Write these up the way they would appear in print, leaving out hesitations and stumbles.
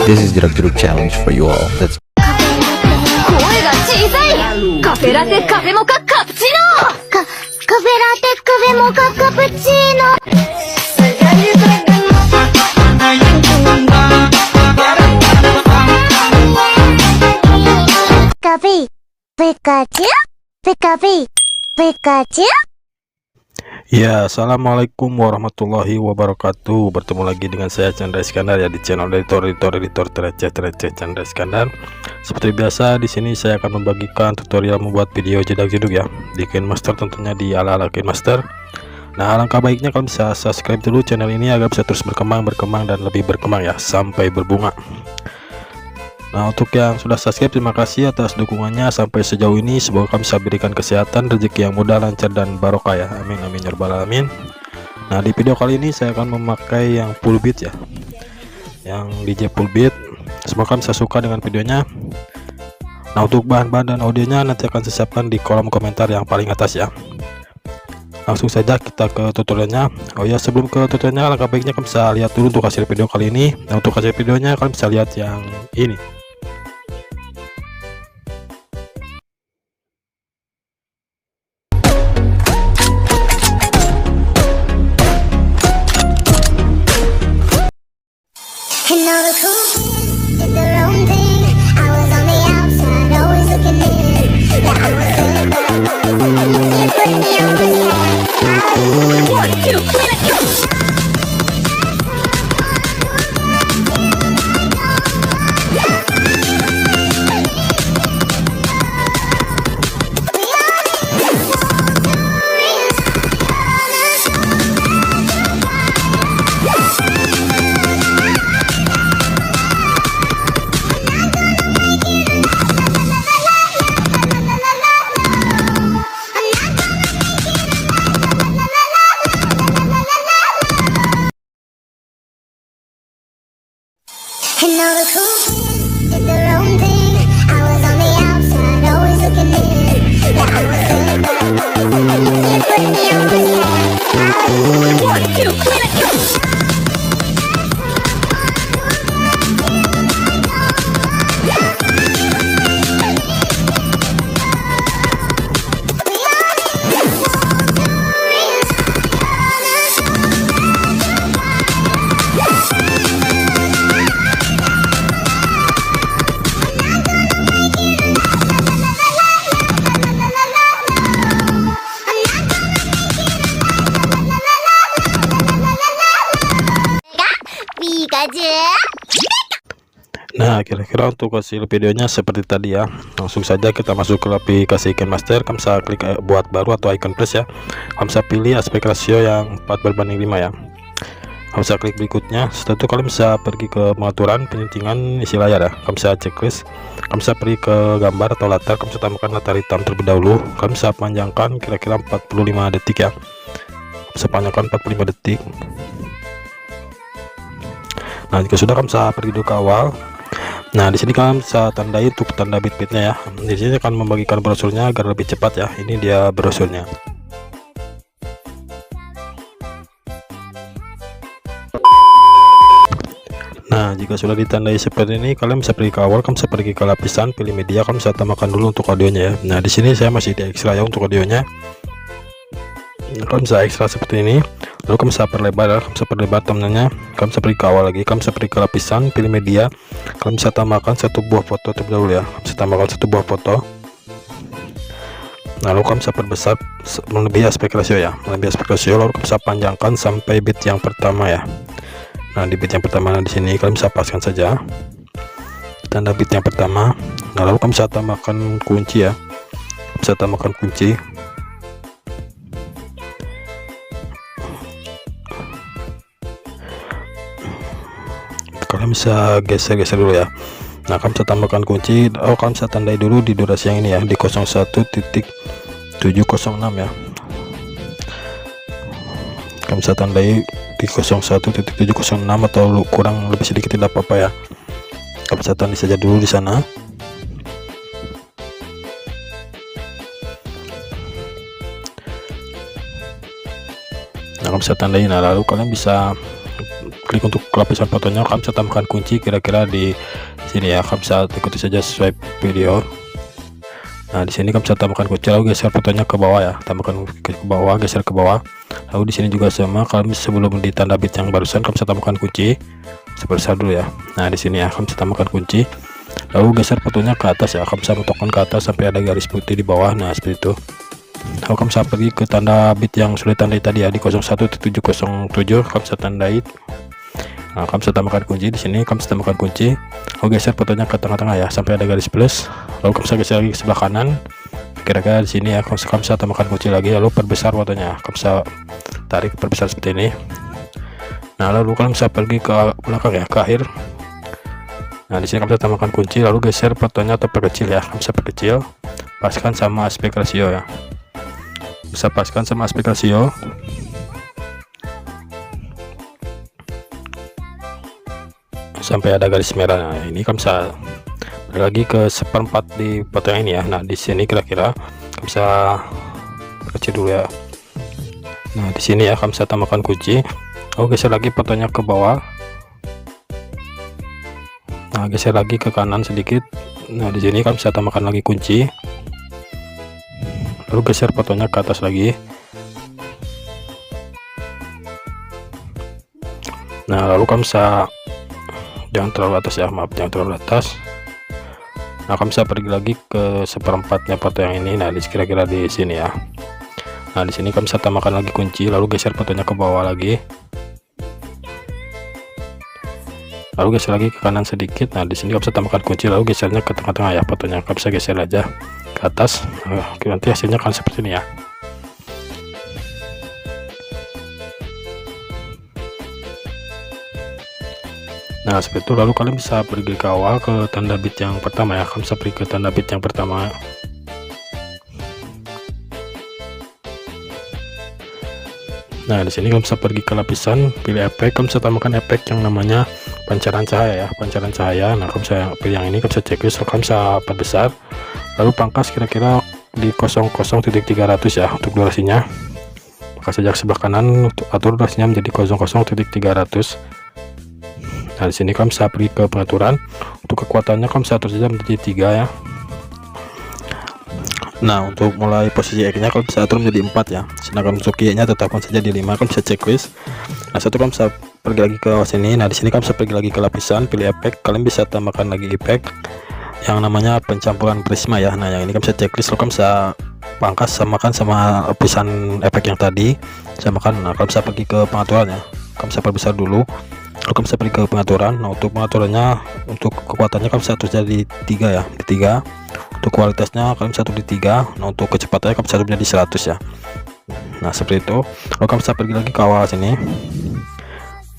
This is Jerak Jeruk challenge for you all. Let's 声が小さい。カフェラテカフェモカカプチーノ。カフェラテカフェモカカプチーノ。カフェペカチュペカフェペカチュ。 Ya, assalamualaikum warahmatullahi wabarakatuh. Bertemu lagi dengan saya Chandra Iskandar ya di channel editor receh Chandra Iskandar. Seperti biasa di sini saya akan membagikan tutorial membuat video jedak jeduk ya di KineMaster, tentunya di ala-ala KineMaster. Nah, alangkah baiknya kalian bisa subscribe dulu channel ini agar bisa terus berkembang dan lebih berkembang ya sampai berbunga. Nah, untuk yang sudah subscribe, terima kasih atas dukungannya sampai sejauh ini. Semoga kami bisa berikan kesehatan, rezeki yang mudah, lancar, dan barokah ya. Amin amin ya rabbal alamin. Nah, di video kali ini saya akan memakai yang full beat ya, yang DJ full beat. Semoga kalian bisa suka dengan videonya. Nah, untuk bahan-bahan dan audionya nanti akan saya siapkan di kolom komentar yang paling atas ya. Langsung saja kita ke tutorialnya. Oh ya, sebelum ke tutorialnya, alangkah baiknya kalian bisa lihat dulu untuk hasil video kali ini. Nah, untuk hasil videonya kalian bisa lihat yang ini. Nah, kira-kira untuk hasil videonya seperti tadi ya. Langsung saja kita masuk ke aplikasi KineMaster. Kamu bisa klik buat baru atau icon plus ya. Kamu bisa pilih aspek rasio yang 4:5 ya. Kamu bisa klik berikutnya. Setelah itu kalian bisa pergi ke pengaturan penyetingan isi layar ya. Kamu bisa checklist. Kamu bisa pergi ke gambar atau latar. Kamu bisa tambahkan latar hitam terlebih dahulu. Kamu bisa panjangkan kira-kira 45 detik ya. Kamu bisa panjangkan 45 detik. Nah, jika sudah, kamu bisa pergi dulu ke awal. Nah, di sini kalian bisa tandai untuk tanda bit-bitnya ya. Di sini akan membagikan brosurnya agar lebih cepat ya. Ini dia brosurnya. Nah, jika sudah ditandai seperti ini, kalian bisa pergi ke awal. Kamu bisa pergi ke lapisan, pilih media. Kamu bisa tambahkan dulu untuk audionya ya. Nah, di sini saya masih di ekstra ya untuk audionya. Kamu bisa ekstra seperti ini. Lalu kamu bisa perlebar ya. Kamu bisa perlebar thumbnailnya. Kamu bisa pergi ke awal lagi. Kamu bisa pergi ke lapisan, pilih media. Kamu bisa tambahkan satu buah foto terlebih dahulu ya. Kamu bisa tambahkan satu buah foto. Lalu kamu bisa perbesar melebihi aspek rasio ya. Melebihi aspek rasio. Lalu kamu bisa panjangkan sampai bit yang pertama ya. Nah, di bit yang pertama di sini kalian bisa paskan saja tanda bit yang pertama. Nah, lalu kamu bisa tambahkan kunci ya. Bisa tambahkan kunci. Kalian bisa geser-geser dulu ya. Nah, kamu bisa tambahkan kunci. Oh, kamu bisa tandai dulu di durasi yang ini ya, di 01.706 ya. Kamu bisa tandai di 01.706 atau kurang lebih sedikit tidak apa-apa ya. Kamu bisa tandai saja dulu di sana. Nah, kamu bisa tandai. Nah, lalu kalian bisa klik untuk lapisan fotonya, kalian bisa tambahkan kunci kira-kira di sini ya. Kalian bisa ikuti saja swipe video. Nah di sini kalian bisa tambahkan kunci, lalu geser fotonya ke bawah ya, tambahkan ke bawah, geser ke bawah. Lalu di sini juga sama, kalian sebelum di tanda bit yang barusan kalian bisa tambahkan kunci sebesar dulu ya. Nah di sini ya kalian bisa tambahkan kunci, lalu geser fotonya ke atas ya, kalian bisa menutupkan ke atas sampai ada garis putih di bawah. Nah seperti itu. Lalu kalian bisa pergi ke tanda bit yang sudah tandai tadi ya, di 01.707 kalian bisa tandai. Nah kalian bisa tambahkan kunci di sini, kalian bisa tambahkan kunci, lalu geser fotonya ke tengah-tengah ya sampai ada garis plus. Lalu kalian bisa geser lagi ke sebelah kanan, kira-kira di sini ya. Kalian bisa tambahkan kunci lagi, lalu perbesar fotonya, kalian bisa tarik perbesar seperti ini. Nah lalu kalian bisa pergi ke belakang ya, ke akhir. Nah di sini kalian bisa tambahkan kunci, lalu geser fotonya atau perkecil ya, kalian bisa perkecil, paskan sama aspek rasio ya, bisa paskan sama aspek rasio. Sampai ada garis merah. Nah ini kalian bisa lagi ke seperempat di foto yang ini ya. Nah di sini kira-kira kalian bisa kecil dulu ya. Nah di sini ya kalian bisa tambahkan kunci, lalu geser lagi fotonya ke bawah. Nah geser lagi ke kanan sedikit. Nah di sini kalian bisa tambahkan lagi kunci, lalu geser fotonya ke atas lagi. Nah lalu kalian bisa, jangan terlalu atas ya, maaf, jangan terlalu atas. Nah kalian bisa pergi lagi ke seperempatnya foto yang ini. Nah di kira-kira di sini ya. Nah di sini kalian bisa tambahkan lagi kunci, lalu geser fotonya ke bawah lagi, lalu geser lagi ke kanan sedikit. Nah di sini kalian bisa tambahkan kunci, lalu gesernya ke tengah-tengah ya fotonya, kalian bisa geser aja ke atas. Nah, nanti hasilnya kan seperti ini ya. Nah seperti itu. Lalu kalian bisa pergi ke awal ke tanda bit yang pertama ya, kalian bisa pergi ke tanda bit yang pertama. Nah di sini kalian bisa pergi ke lapisan, pilih efek, kalian bisa tambahkan efek yang namanya pancaran cahaya ya, pancaran cahaya. Nah kalian bisa pilih yang ini, kalian bisa checklist, kalian bisa perbesar, lalu pangkas kira-kira di 00.300 ya untuk durasinya. Maka sejak sebelah kanan atur durasinya menjadi 00.300. Nah di sini kalian bisa pergi ke pengaturan, untuk kekuatannya kalian bisa atur saja menjadi 3 ya. Nah untuk mulai posisi X nya kalian bisa atur menjadi 4 ya, sedangkan untuk Y nya tetapkan saja di 5. Kalian bisa checklist. Nah satu kalian bisa pergi lagi ke sini. Nah di sini kalian bisa pergi lagi ke lapisan, pilih efek, kalian bisa tambahkan lagi efek yang namanya pencampuran prisma ya. Nah yang ini kalian bisa checklist, kalian bisa pangkas samakan sama lapisan efek yang tadi, samakan. Nah kalian bisa pergi ke pengaturan ya, kalian bisa perbesar dulu, lalu kalian bisa pergi ke pengaturan. Nah untuk pengaturannya, untuk kekuatannya kalian bisa atur jadi 3 ya, di 3. Untuk kualitasnya kalian bisa atur di 3. Nah untuk kecepatannya kalian bisa atur menjadi 100 ya. Nah seperti itu. Lalu kalian bisa pergi lagi ke awal sini,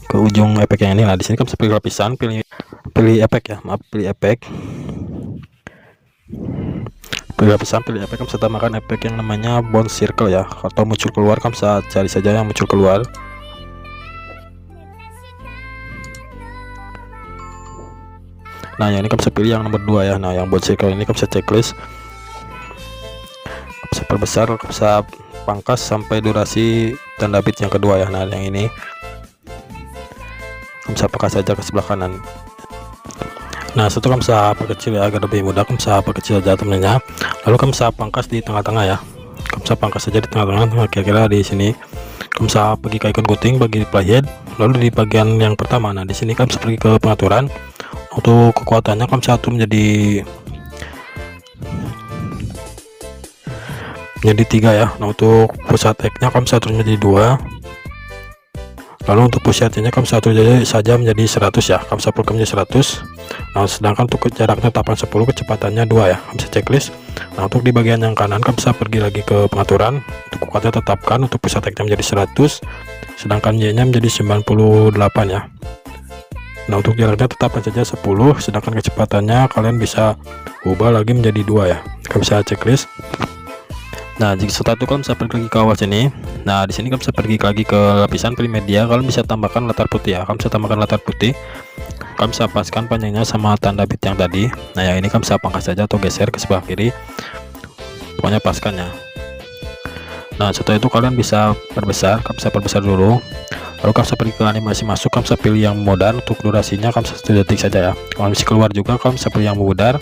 ke ujung efek yang ini. Nah di sini kalian bisa pilih lapisan, pilih efek ya, maaf, pilih efek, pilih lapisan, pilih efek. Kalian bisa tambahkan efek yang namanya bounce circle ya, atau muncul keluar. Kalian bisa cari saja yang muncul keluar. Nah yang ini kalian bisa pilih yang nomor 2 ya. Nah yang bounce circle ini kalian bisa checklist, kalian bisa perbesar, kalian bisa pangkas sampai durasi tanda bit yang kedua ya. Nah yang ini kalian bisa pangkas saja ke sebelah kanan. Nah setelah kalian bisa perkecil ya, agar lebih mudah, kalian bisa perkecil aja temennya. Lalu kalian bisa pangkas di tengah-tengah ya, kalian bisa pangkas saja di tengah-tengah, kira-kira di sini. Kalian bisa pergi ke icon kuning bagi playhead, lalu di bagian yang pertama. Nah di sini kalian bisa pergi ke pengaturan. Untuk kekuatannya kalian bisa atur menjadi 3 ya. Nah untuk pusat X nya kalian bisa atur menjadi 2. Lalu untuk pusat Y nya kalian bisa atur saja menjadi 100 ya, kalian bisa program menjadi 100. Nah sedangkan untuk jarak tetapan 10, kecepatannya 2 ya, kalian bisa checklist. Nah untuk di bagian yang kanan kalian bisa pergi lagi ke pengaturan, untuk kekuatan tetapkan, untuk pusat X nya menjadi 100, sedangkan Y nya menjadi 98 ya. Nah untuk jaraknya tetapkan saja 10, sedangkan kecepatannya kalian bisa ubah lagi menjadi 2 ya, kalian bisa checklist. Nah jika setelah itu kalian bisa pergi lagi ke awal sini. Nah di sini kalian bisa pergi lagi ke lapisan, pilih media, kalian bisa tambahkan latar putih ya, kalian bisa tambahkan latar putih, kalian bisa paskan panjangnya sama tanda bit yang tadi. Nah yang ini kalian bisa pangkas saja atau geser ke sebelah kiri, pokoknya paskan ya. Nah setelah itu kalian bisa perbesar, kalian bisa perbesar dulu, Lalu kamu bisa pergi ke animasi masuk, kamu bisa pilih yang modern. Untuk durasinya kamu bisa 1 detik saja ya. Kalau bisa keluar juga kamu bisa pilih yang memudar.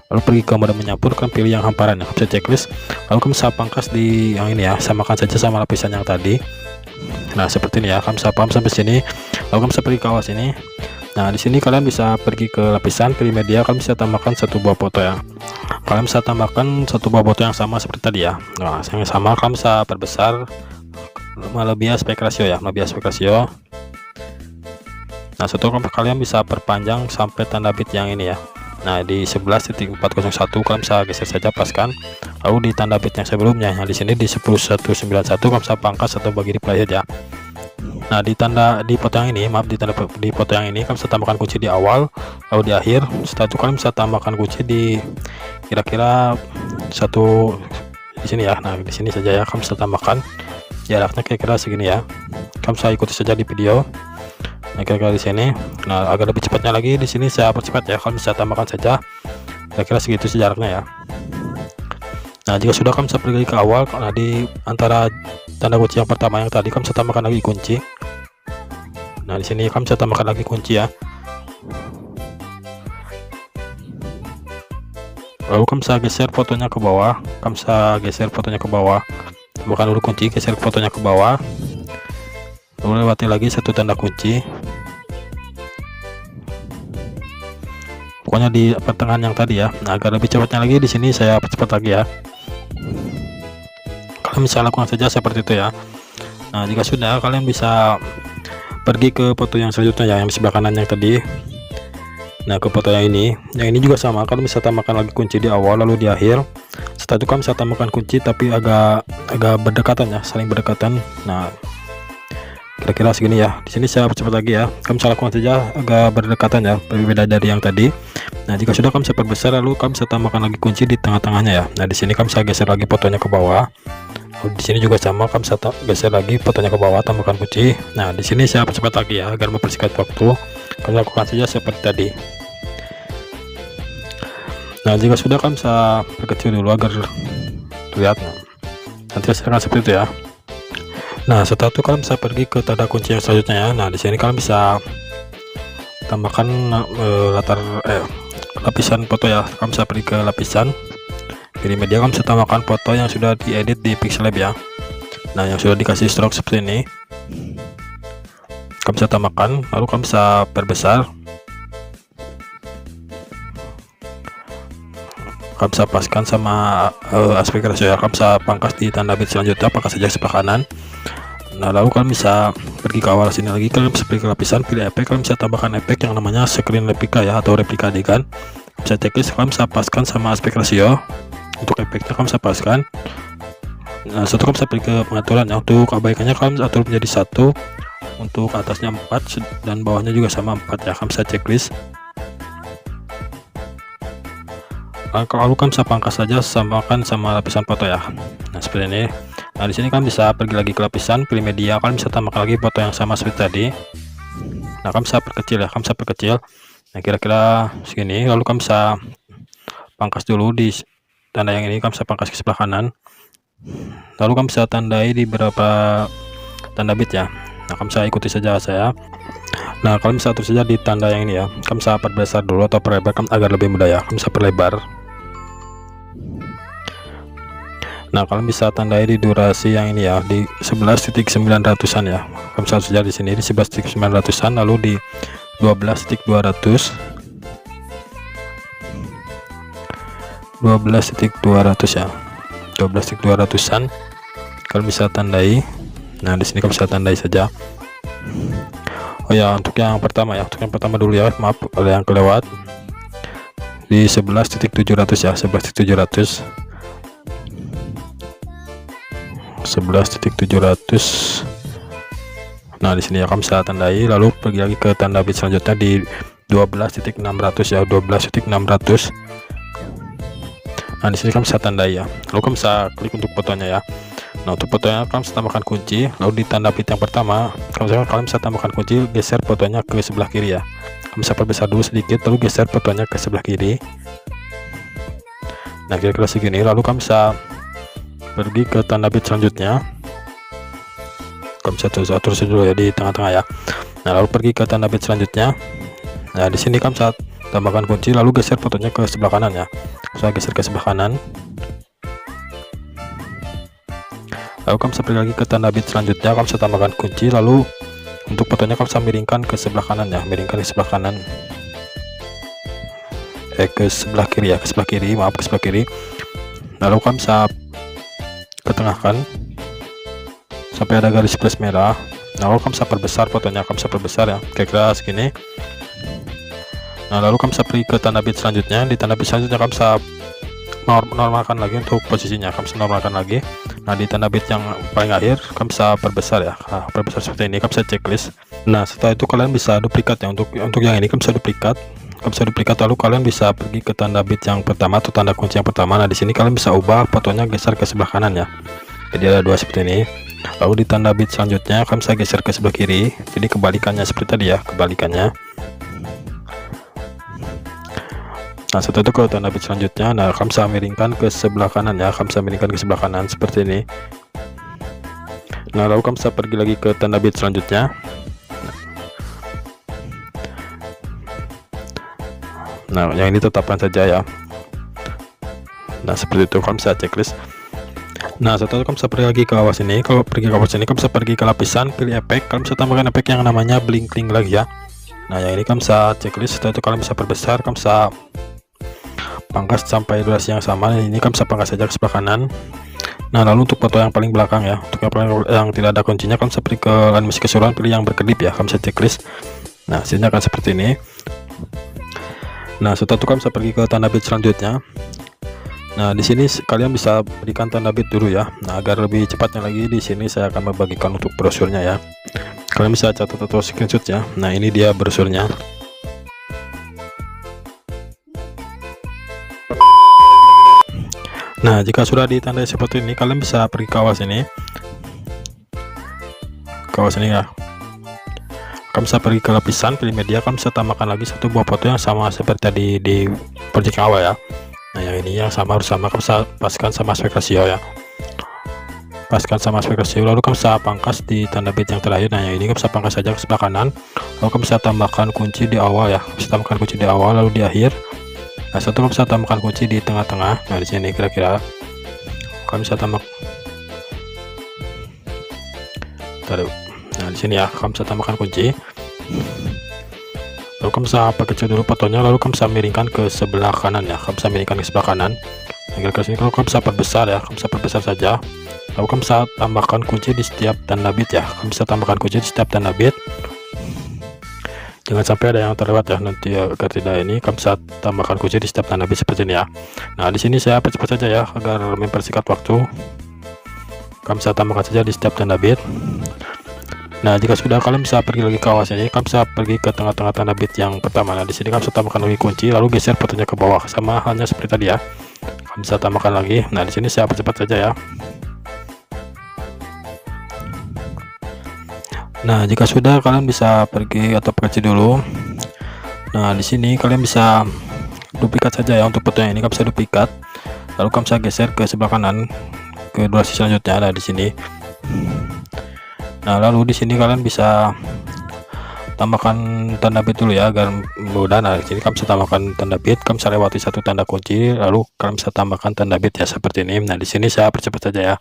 Lalu pergi ke mode menyampur, kamu pilih yang hamparan ya, kamu bisa checklist. Lalu kamu bisa pangkas di yang ini ya, samakan saja sama lapisan yang tadi. Nah seperti ini ya, kamu bisa paham sampai sini. Lalu kamu bisa pergi ke awal sini. Nah di sini kalian bisa pergi ke lapisan, pilih media, kalian bisa tambahkan 1 buah foto ya. Kalian bisa tambahkan 1 buah foto yang sama seperti tadi ya. Nah yang sama kalian bisa perbesar, melebihi aspek rasio ya, melebihi aspek rasio. Nah setelah kalian bisa perpanjang sampai tanda bit yang ini ya. Nah di 11.401 kalian bisa geser saja paskan. Lalu di tanda bit yang sebelumnya, yang di sini di 10.191 kalian bisa pangkas atau bagi replay saja. Nah di foto yang ini, maaf, di foto yang ini kalian bisa tambahkan kunci di awal, lalu di akhir. Setelah itu kalian bisa tambahkan kunci di kira-kira satu di sini ya. Nah di sini saja ya, kalian bisa tambahkan jaraknya kira-kira segini ya. Kalian bisa ikuti saja di video. Nah kira-kira di sini. Nah agar lebih cepatnya lagi, di sini saya percepat ya, kalian bisa tambahkan saja kira-kira segitu jaraknya ya. Nah jika sudah, kamu bisa pergi ke awal. Nah di antara tanda kunci yang pertama yang tadi, kamu bisa tambahkan lagi kunci. Nah di sini kamu bisa tambahkan lagi kunci ya. Lalu kamu bisa geser fotonya ke bawah, kamu bisa geser fotonya ke bawah. Tambahkan dulu kunci, geser fotonya ke bawah. Lalu lewati lagi 1 tanda kunci. Pokoknya di pertengahan yang tadi ya. Nah agar lebih cepatnya lagi, di sini saya percepat lagi ya. Kalian bisa lakukan saja seperti itu ya. Nah jika sudah, kalian bisa pergi ke foto yang selanjutnya ya, yang di sebelah kanan yang tadi. Nah ke foto yang ini juga sama, kalian bisa tambahkan lagi kunci di awal lalu di akhir. Setelah itu kalian bisa tambahkan kunci tapi agak berdekatan ya, saling berdekatan. Nah kira-kira segini ya. Di sini saya percepat lagi ya. Kamu bisa lakukan saja agak berdekatan ya, berbeda dari yang tadi. Nah jika sudah, kamu bisa perbesar, lalu kamu bisa tambahkan lagi kunci di tengah-tengahnya ya. Nah di sini kamu bisa geser lagi fotonya ke bawah. Lalu di sini juga sama, kamu bisa geser lagi fotonya ke bawah, tambahkan kunci. Nah di sini saya percepat lagi ya agar mempersingkat waktu. Kamu lakukan saja seperti tadi. Nah jika sudah, kamu bisa perkecil dulu agar terlihat. Nanti hasilkan seperti itu ya. Nah setelah itu kalian bisa pergi ke tanda kunci yang selanjutnya ya. Nah di sini kalian bisa tambahkan lapisan foto ya. Kamu bisa pergi ke lapisan, pilih media, kamu bisa tambahkan foto yang sudah diedit di Pixellab ya. Nah yang sudah dikasih stroke seperti ini, kamu bisa tambahkan, lalu kamu bisa perbesar, kamu bisa paskan sama aspek rasio ya. Kamu bisa pangkas di tanda bit selanjutnya, pangkas saja sebelah kanan. Nah lalu kalian bisa pergi ke awal sini lagi, kalian bisa pergi ke lapisan, pilih efek, kalian bisa tambahkan efek yang namanya screen replika ya, atau replika adegan. Bisa checklist, kalian bisa paskan sama aspek rasio. Untuk efeknya kalian bisa paskan. Nah setelah kalian bisa pergi ke pengaturan ya, untuk kebaikannya kalian atur menjadi 1, untuk atasnya 4 dan bawahnya juga sama 4 ya. Kalian bisa checklist. Kalau kan bisa pangkas saja, samakan sama lapisan foto ya. Nah seperti ini. Nah di sini kan bisa pergi lagi ke lapisan, pilih media, kalian bisa tambahkan lagi foto yang sama seperti tadi. Nah kalian bisa perkecil ya, kalian bisa perkecil. Nah kira-kira segini. Lalu kalian bisa pangkas dulu di tanda yang ini, kalian bisa pangkas ke sebelah kanan. Lalu kalian bisa tandai di beberapa tanda bit ya. Nah kalian bisa ikuti saja saya. Nah kalian bisa atur saja di tanda yang ini ya. Kalian bisa perbesar dulu atau perlebar agar lebih mudah ya. Kalian bisa perlebar. Nah kalian bisa tandai di durasi yang ini ya, di 11.900an ya. Kalian bisa saja di sini di 11.900an, lalu di 12.200, 12.200 ya, 12.200an kalian bisa tandai. Nah di sini kalian bisa tandai saja. Oh ya, untuk yang pertama ya, untuk yang pertama dulu ya, maaf ada yang kelewat, di 11.700 ya, 11.700. 11.700. Nah di sini ya kamu bisa tandai, lalu pergi lagi ke tanda bit selanjutnya di 12.600 ya, 12.600. Nah di sini kamu bisa tandai ya, lalu kamu bisa klik untuk fotonya ya. Nah untuk fotonya kamu bisa tambahkan kunci, lalu di tanda bit yang pertama kalian bisa tambahkan kunci, geser fotonya ke sebelah kiri ya. Kamu bisa perbesar dulu sedikit, lalu geser fotonya ke sebelah kiri. Nah kira-kira segini. Lalu kamu bisa pergi ke tanda bit selanjutnya, kamu bisa atur dulu ya di tengah-tengah ya. Nah lalu pergi ke tanda bit selanjutnya. Nah di sini kamu bisa tambahkan kunci, lalu geser fotonya ke sebelah kanan ya. Saya geser ke sebelah kanan. Lalu kamu bisa pergi lagi ke tanda bit selanjutnya, kamu bisa tambahkan kunci, lalu untuk fotonya kamu bisa miringkan ke sebelah kanan ya, miringkan ke sebelah kanan. Ke sebelah kiri ya, ke sebelah kiri, maaf, ke sebelah kiri. Lalu kamu bisa ketengahkan sampai ada garis plus merah. Lalu kamu bisa perbesar fotonya, kamu bisa perbesar ya, kira-kira segini. Nah lalu kamu bisa pergi ke tanda bit selanjutnya. Di tanda bit selanjutnya kamu bisa normalkan lagi untuk posisinya, kamu bisa normalkan lagi. Nah di tanda bit yang paling akhir kamu bisa perbesar ya, perbesar seperti ini, kamu bisa checklist. Nah setelah itu kalian bisa duplikat ya, untuk yang ini kamu bisa duplikat, lalu kalian bisa pergi ke tanda bit yang pertama atau tanda kunci yang pertama. Nah di sini kalian bisa ubah fotonya, geser ke sebelah kanan ya, jadi ada dua seperti ini. Lalu di tanda bit selanjutnya kamu bisa geser ke sebelah kiri, jadi kebalikannya seperti tadi ya, kebalikannya. Nah setelah itu ke tanda bit selanjutnya, nah kamu bisa miringkan ke sebelah kanan ya, kamu bisa miringkan ke sebelah kanan seperti ini. Nah lalu kamu bisa pergi lagi ke tanda bit selanjutnya. Nah yang ini tetapkan saja ya. Nah seperti itu, kamu bisa checklist. Nah setelah itu kamu bisa pergi lagi ke bawah sini. Kalau pergi ke bawah sini kamu bisa pergi ke lapisan, pilih efek, kamu bisa tambahkan efek yang namanya blinking lagi ya. Nah yang ini kamu bisa checklist. Setelah itu kalian bisa perbesar, kamu bisa pangkas sampai durasi yang sama. Ini kamu bisa pangkas saja ke sebelah kanan. Nah lalu untuk foto yang paling belakang ya, untuk yang tidak ada kuncinya, kamu bisa pergi ke animasi keseluruhan, pilih yang berkedip ya, kamu bisa checklist. Nah hasilnya akan seperti ini. Nah setelah itu kamu bisa pergi ke tanda bit selanjutnya. Nah di sini kalian bisa berikan tanda bit dulu ya. Nah agar lebih cepatnya lagi, di sini saya akan membagikan untuk brosurnya ya. Kalian bisa catat atau screenshot ya. Nah ini dia brosurnya. Nah jika sudah ditandai seperti ini, kalian bisa pergi ke awas ini, ya. Kamu bisa pergi ke lapisan, pilih media, kamu bisa tambahkan lagi satu buah foto yang sama seperti tadi di project awal ya. Nah yang ini yang sama, harus sama, kamu bisa paskan sama aspek rasio ya, lalu kamu bisa pangkas di tanda bit yang terakhir. Nah yang ini kamu bisa pangkas saja ke sebelah kanan, lalu kamu bisa tambahkan kunci di awal ya, lalu di akhir. Nah satu kamu bisa tambahkan kunci di tengah-tengah. Nah di sini kira-kira kamu bisa tambah, nah di sini ya, kamu bisa tambahkan kunci. Lalu kamu bisa perkecil dulu fotonya, lalu kamu bisa miringkan ke sebelah kanan ya, kamu bisa miringkan ke sebelah kanan. Nah kira-kira sini, kalau kamu bisa perbesar ya, kamu bisa perbesar saja. Lalu kamu bisa tambahkan kunci di setiap tanda bit ya, kamu bisa tambahkan kunci di setiap tanda bit. Jangan sampai ada yang terlewat ya, nanti agar tidak ini, kamu bisa tambahkan kunci di setiap tanda bit seperti ini ya. Nah di sini saya percepat saja ya, agar mempersingkat waktu. Kamu bisa tambahkan saja di setiap tanda bit. Nah jika sudah, kalian bisa pergi lagi ke awas ini, kamu bisa pergi ke tengah-tengah tanda bit yang pertama. Nah di sini kamu bisa tambahkan lagi kunci, lalu geser fotonya ke bawah, sama halnya seperti tadi ya. Kamu bisa tambahkan lagi. Nah di sini saya percepat saja ya. Nah jika sudah, kalian bisa pergi atau perkecil dulu. Nah di sini kalian bisa duplikat saja ya, untuk foto yang ini kamu bisa duplikat, lalu kamu bisa geser ke sebelah kanan ke durasi selanjutnya. Nah di sini. Nah lalu di sini kalian bisa tambahkan tanda bit dulu ya, agar mudah. Nah di sini kamu bisa tambahkan tanda bit, kamu bisa lewati satu tanda kunci, lalu kalian bisa tambahkan tanda bit ya, seperti ini. Nah di sini saya percepat saja ya,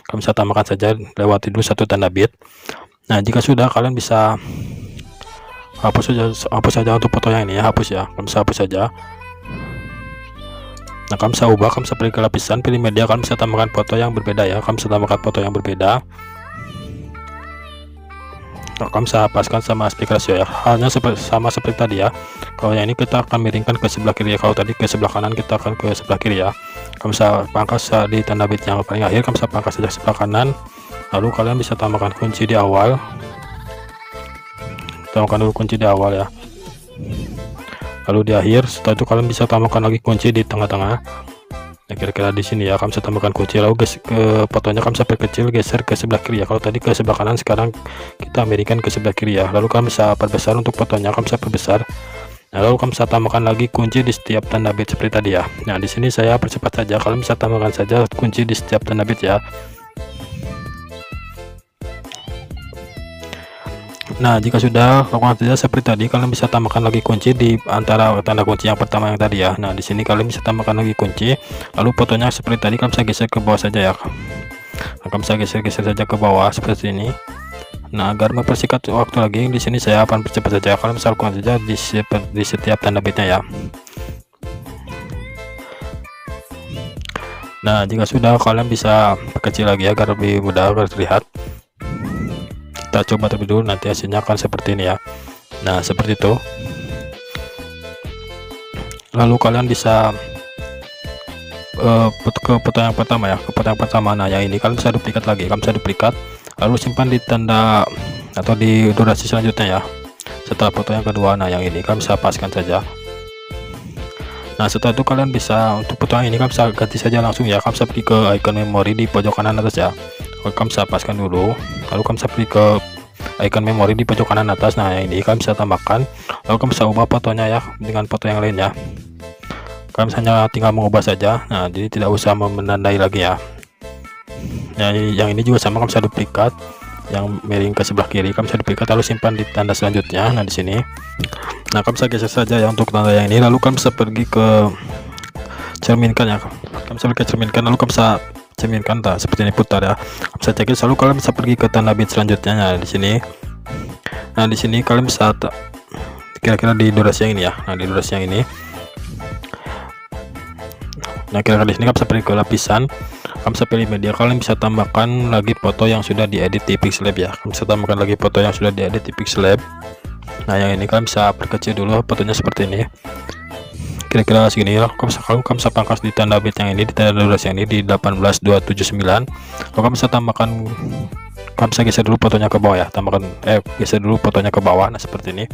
kamu bisa tambahkan saja, lewati dulu satu tanda bit. Nah jika sudah, kalian bisa hapus saja untuk foto yang ini ya, hapus ya, kamu bisa hapus saja. Nah kamu bisa ubah, kamu bisa pergi ke lapisan, pilih media, kamu bisa tambahkan foto yang berbeda ya, kamu bisa tambahkan foto yang berbeda. Nah, kamu bisa hapuskan sama aspek rasio ya, halnya sama seperti tadi ya. Kalau yang ini kita akan miringkan ke sebelah kiri ya, kalau tadi ke sebelah kanan, kita akan ke sebelah kiri ya. Kamu bisa pangkas di tanda bit yang paling akhir, kamu bisa pangkas saja sebelah kanan. Lalu kalian bisa tambahkan kunci di awal, tambahkan dulu kunci di awal ya, lalu di akhir. Setelah itu kalian bisa tambahkan lagi kunci di tengah-tengah. Nah kira-kira di sini ya, kamu bisa tambahkan kunci, lalu ke fotonya kamu bisa perkecil, geser ke sebelah kiri ya. Kalau tadi ke sebelah kanan, sekarang kita amerikan ke sebelah kiri ya. Lalu kamu bisa perbesar untuk fotonya, kamu bisa perbesar. Nah lalu kamu bisa tambahkan lagi kunci di setiap tanda bit seperti tadi ya. Nah di sini saya percepat saja, kalian bisa tambahkan saja kunci di setiap tanda bit ya. Nah, jika sudah lakukan saja seperti tadi, kalian bisa tambahkan lagi kunci di antara tanda kunci yang pertama yang tadi ya. Nah, di sini kalian bisa tambahkan lagi kunci, lalu fotonya seperti tadi kalian bisa geser ke bawah saja ya. Nah, kalian bisa geser-geser saja ke bawah seperti ini. Nah, agar mempersingkat waktu lagi, di sini saya akan percepat saja. Kalian bisa lakukan saja di setiap tanda bitnya ya. Nah, jika sudah, kalian bisa perkecil lagi agar lebih mudah agar terlihat. Kita coba terlebih dulu, nanti hasilnya akan seperti ini ya. Nah, seperti itu. Lalu kalian bisa ke foto yang pertama ya, ke foto yang pertama. Nah, yang ini kalian bisa duplikat lagi, kalian bisa duplikat lalu simpan di tanda atau di durasi selanjutnya ya. Setelah foto yang kedua, nah yang ini kalian bisa paskan saja. Nah, setelah itu kalian bisa untuk foto yang ini kalian bisa ganti saja langsung ya. Kalian bisa pergi ke icon memori di pojok kanan atas ya. Kalian bisa paskan dulu, lalu kalian bisa pergi ke icon memori di pojok kanan atas. Nah, yang ini kalian bisa tambahkan, lalu kalian bisa ubah fotonya ya dengan foto yang lainnya. Kalian hanya tinggal mengubah saja. Nah, jadi tidak usah menandai lagi ya. Nah, yang ini juga sama, kalian bisa duplikat yang miring ke sebelah kiri, kalian bisa duplikat lalu simpan di tanda selanjutnya. Nah, di sini, nah kalian bisa geser saja ya untuk tanda yang ini, lalu kalian bisa pergi ke cerminkan ya. Kalian bisa pergi ke cerminkan, lalu kalian bisa cerminkan seperti ini, putar ya. Kalian bisa cek, lalu kalian bisa pergi ke tanda bit selanjutnya. Nah, di sini, nah di sini kalian bisa kira-kira di durasi yang ini ya. Nah, di durasi yang ini, nah kira-kira di sini kalian bisa pergi ke lapisan, kalian bisa pilih media, kalian bisa tambahkan lagi foto yang sudah diedit di Pixel Lab ya. Kalian bisa tambahkan lagi foto yang sudah diedit di Pixel Lab. Nah, yang ini kalian bisa perkecil dulu fotonya seperti ini, kira-kira segini ya. Kalian bisa pangkas di tanda bit yang ini, di tanda durasi yang ini di 18279. Lalu kalian bisa tambahkan, kalian bisa geser dulu fotonya ke bawah ya, tambahkan geser dulu fotonya ke bawah. Nah, seperti ini.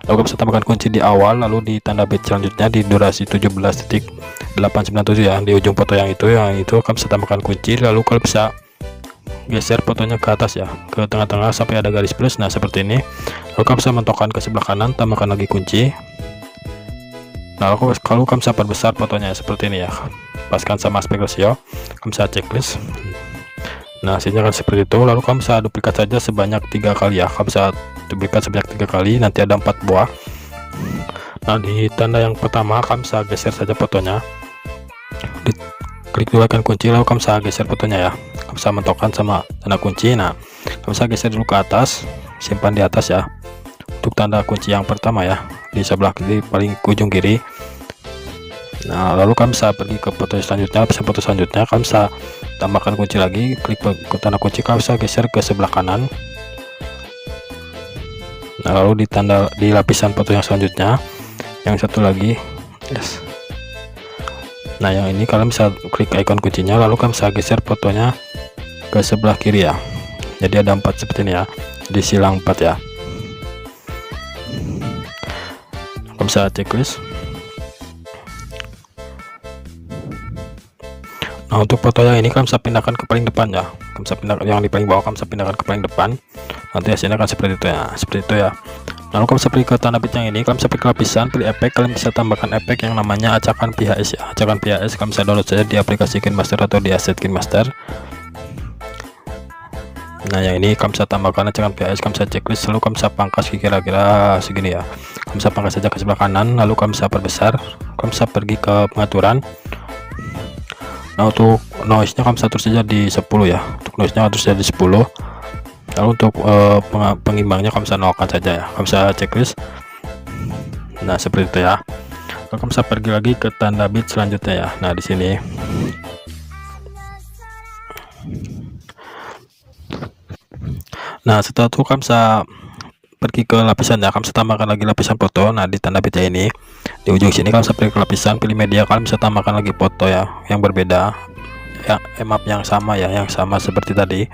Lalu kalian bisa tambahkan kunci di awal, lalu di tanda bit selanjutnya di durasi 17.897 ya, di ujung foto yang itu kalian bisa tambahkan kunci, lalu kalian bisa geser fotonya ke atas ya, ke tengah-tengah sampai ada garis plus. Nah, seperti ini. Lalu kalian bisa mentokkan ke sebelah kanan, tambahkan lagi kunci. Nah, kalau kalian bisa perbesar fotonya seperti ini ya, paskan sama aspek ratio, kalian bisa checklist. Nah, hasilnya kan seperti itu. Lalu kamu bisa duplikat saja sebanyak 3 kali ya. Kamu bisa duplikat sebanyak 3 kali, nanti ada 4 buah. Nah, di tanda yang pertama kamu bisa geser saja fotonya, klik dulu icon kunci, lalu kamu bisa geser fotonya ya. Kamu bisa mentokkan sama tanda kunci. Nah, kamu bisa geser dulu ke atas, simpan di atas ya, untuk tanda kunci yang pertama ya, di sebelah kiri paling ujung kiri. Nah, lalu kamu bisa pergi ke foto selanjutnya, foto selanjutnya kamu bisa tambahkan kunci lagi, klik ke tanda kunci, kamu bisa geser ke sebelah kanan. Nah, lalu di lapisan foto yang selanjutnya, yang satu lagi, yes. Nah, yang ini kalian bisa klik icon kuncinya, lalu kamu bisa geser fotonya ke sebelah kiri ya. Jadi ada 4 seperti ini ya, di silang 4 ya. Kamu bisa checklist. Nah, untuk foto yang ini kalian bisa pindahkan ke paling depan ya. Kalian bisa pindahkan yang di paling bawah, kalian bisa pindahkan ke paling depan. Nanti hasilnya akan seperti itu ya, seperti itu ya. Lalu kalian bisa pilih ke tanda bit yang ini, kalian bisa pilih ke lapisan, pilih efek, kalian bisa tambahkan efek yang namanya acakan PHS ya. Acakan PHS kalian bisa download saja di aplikasi KineMaster atau di Asset KineMaster. Nah, yang ini kalian bisa tambahkan acakan PHS, kalian bisa checklist, lalu kalian bisa pangkas kira-kira segini ya. Kalian bisa pangkas saja ke sebelah kanan, lalu kalian bisa perbesar, kalian bisa pergi ke pengaturan. Nah, untuk noise-nya kalian bisa atur saja di 10 ya. Untuk noise-nya atur saja di 10. Lalu untuk pengimbangnya kalian bisa nolkan saja ya. Kalian bisa checklist. Nah, seperti itu ya. Lalu kalian bisa pergi lagi ke tanda bit selanjutnya ya. Nah, di sini. Nah, setelah itu kalian bisa pergi ke lapisan ya, kalian bisa tambahkan lagi lapisan foto. Nah, di tanda bit ini di ujung sini kalian bisa pergi ke lapisan, pilih media, kalian bisa tambahkan lagi foto ya yang berbeda ya, map yang sama ya, yang sama seperti tadi.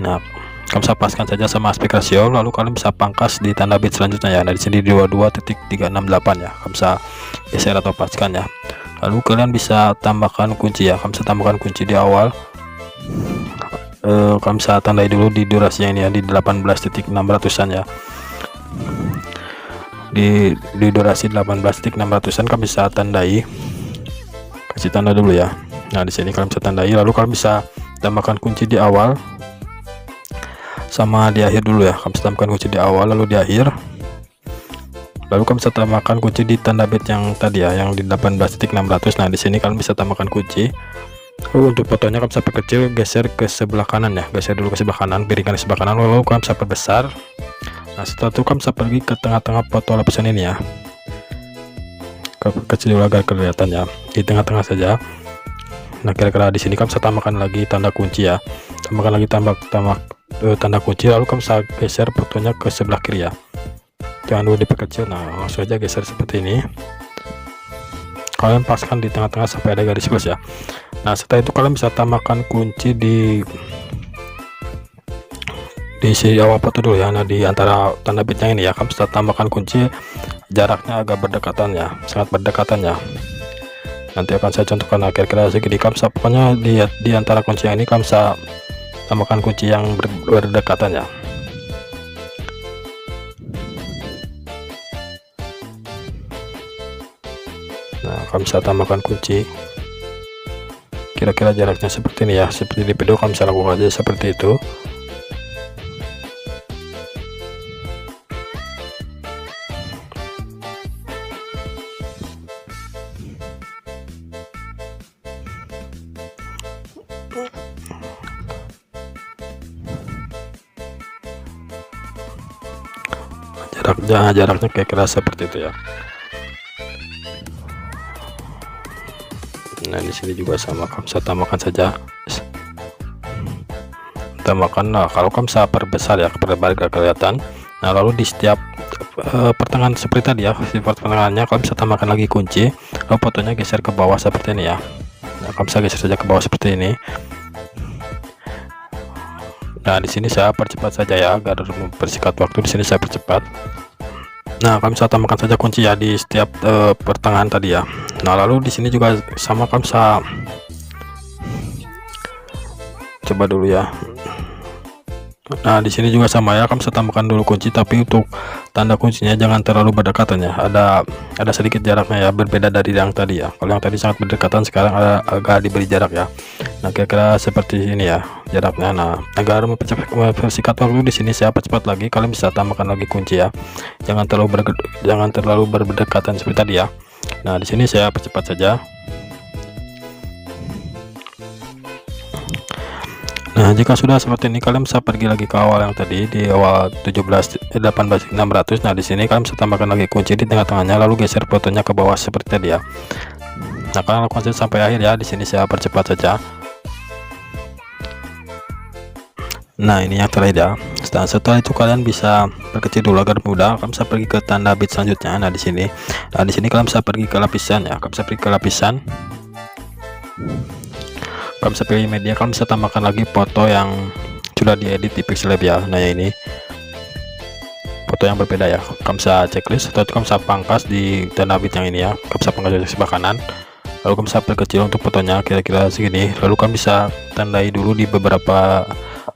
Nah, kalian bisa paskan saja sama aspek ratio, lalu kalian bisa pangkas di tanda bit selanjutnya ya. Nah, di sini 22.368 ya, kalian bisa geser atau paskan ya. Lalu kalian bisa tambahkan kunci ya, kalian bisa tambahkan kunci di awal. Kalian bisa tandai dulu di durasinya ini ya, di 18.600an ya. Di durasi 18.600an kalian bisa tandai, kasih tanda dulu ya. Nah, di sini kalian bisa tandai, lalu kalian bisa tambahkan kunci di awal sama di akhir dulu ya. Kalian bisa tambahkan kunci di awal lalu di akhir. Lalu kalian bisa tambahkan kunci di tanda bit yang tadi ya, yang di 18.600. Nah di sini kalian bisa tambahkan kunci. Lalu untuk fotonya kalian bisa perkecil, geser ke sebelah kanan ya, geser dulu ke sebelah kanan, piringkan di sebelah kanan, lalu kalian bisa perbesar. Nah setelah itu kalian bisa pergi ke tengah-tengah foto lapisan ini ya, kecil dulu agar kelihatan ya, di tengah-tengah saja. Nah kira-kira di sini kalian bisa tambahkan lagi tanda kunci ya, tambahkan lagi tanda kunci, lalu kalian bisa geser fotonya ke sebelah kiri ya, jangan dulu diperkecil. Nah langsung aja geser seperti ini, kalian paskan di tengah-tengah sampai ada garis plus ya. Nah setelah itu kalian bisa tambahkan kunci di sisi awal foto dulu ya. Nah di antara tanda bitnya ini ya, kalian bisa tambahkan kunci, jaraknya agak berdekatan ya, sangat berdekatan ya. Nanti akan saya contohkan. Nah kira-kira segini, kalian bisa pokoknya di antara kunci yang ini kalian bisa tambahkan kunci yang berdekatan ya. Nah kalian bisa tambahkan kunci kira-kira jaraknya seperti ini ya, seperti di video. Kalian bisa lakukan aja seperti itu. Jaraknya kira-kira seperti itu ya. Nah di sini juga sama, kamu bisa tambahkan saja, tambahkan. Nah kalau kamu bisa perbesar ya, perbesar gak kelihatan. Nah lalu di setiap pertengahan seperti tadi ya, sifat pertengahannya kamu bisa tambahkan lagi kunci, lalu fotonya geser ke bawah seperti ini ya. Nah kamu bisa geser saja ke bawah seperti ini. Nah di sini saya percepat saja ya, agar mempersingkat waktu. Di sini saya percepat. Nah kalian bisa tambahkan saja kunci ya di setiap pertengahan tadi ya. Nah lalu di sini juga sama, kalian bisa coba dulu ya. Nah di sini juga sama ya, kalian bisa tambahkan dulu kunci, tapi untuk tanda kuncinya jangan terlalu berdekatan ya, ada sedikit jaraknya ya, berbeda dari yang tadi ya. Kalau yang tadi sangat berdekatan, sekarang agak diberi jarak ya. Nah kira-kira seperti ini ya jaraknya. Nah agar mempersingkat waktu, di sini saya percepat lagi, kalian bisa tambahkan lagi kunci ya, jangan terlalu berdekatan seperti tadi ya. Nah di sini saya percepat saja. Nah jika sudah seperti ini, kalian bisa pergi lagi ke awal yang tadi, di awal 18.600. Nah di sini kalian bisa tambahkan lagi kunci di tengah-tengahnya, lalu geser fotonya ke bawah seperti tadi ya. Nah kalian lakukan saja sampai akhir ya. Di sini saya percepat saja. Nah ini yang terakhir ya. Setelah itu kalian bisa perkecil dulu agar mudah. Kalian bisa pergi ke tanda bit selanjutnya. Nah di sini kalian bisa pergi ke lapisan ya. Kalian bisa pergi ke lapisan. Kalian bisa pilih media. Kalian bisa tambahkan lagi foto yang sudah diedit di Pixel Lab ya. Nah ya ini foto yang berbeda ya. Kalian bisa checklist, atau kalian bisa pangkas di tanda bit yang ini ya. Kalian bisa pangkas di sebelah kanan, lalu kalian bisa perkecil untuk fotonya kira-kira segini. Lalu kalian bisa tandai dulu di beberapa,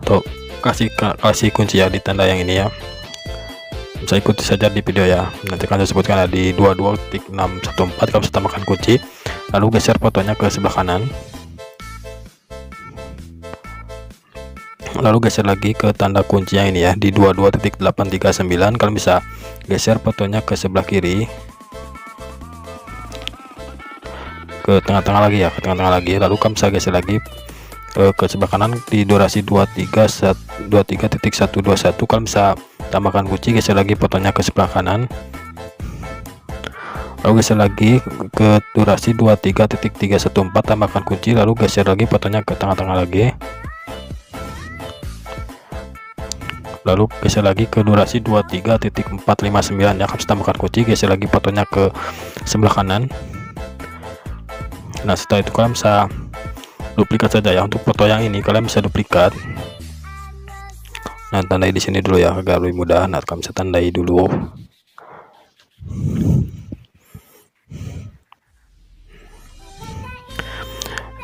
atau kasih kunci ya di tanda yang ini ya. Bisa ikuti saja di video ya, nanti kalian sebutkan ya, di 22.614 kalian bisa tambahkan kunci, lalu geser fotonya ke sebelah kanan, lalu geser lagi ke tanda kunci yang ini ya, di 22.839 kalian bisa geser fotonya ke sebelah kiri, ke tengah-tengah lagi ya, ke tengah-tengah lagi, lalu kalian bisa geser lagi ke sebelah kanan di durasi 23.121. Kalian bisa tambahkan kunci, geser lagi fotonya ke sebelah kanan, lalu geser lagi ke durasi 23.314, tambahkan kunci, lalu geser lagi fotonya ke tengah-tengah lagi, lalu geser lagi ke durasi 23.459 ya. Kalian tambahkan kunci, geser lagi fotonya ke sebelah kanan. Nah setelah itu kalian bisa duplikat saja ya. Untuk foto yang ini kalian bisa duplikat. Nah tandai di sini dulu ya agar lebih mudah. Nah kalian bisa tandai dulu.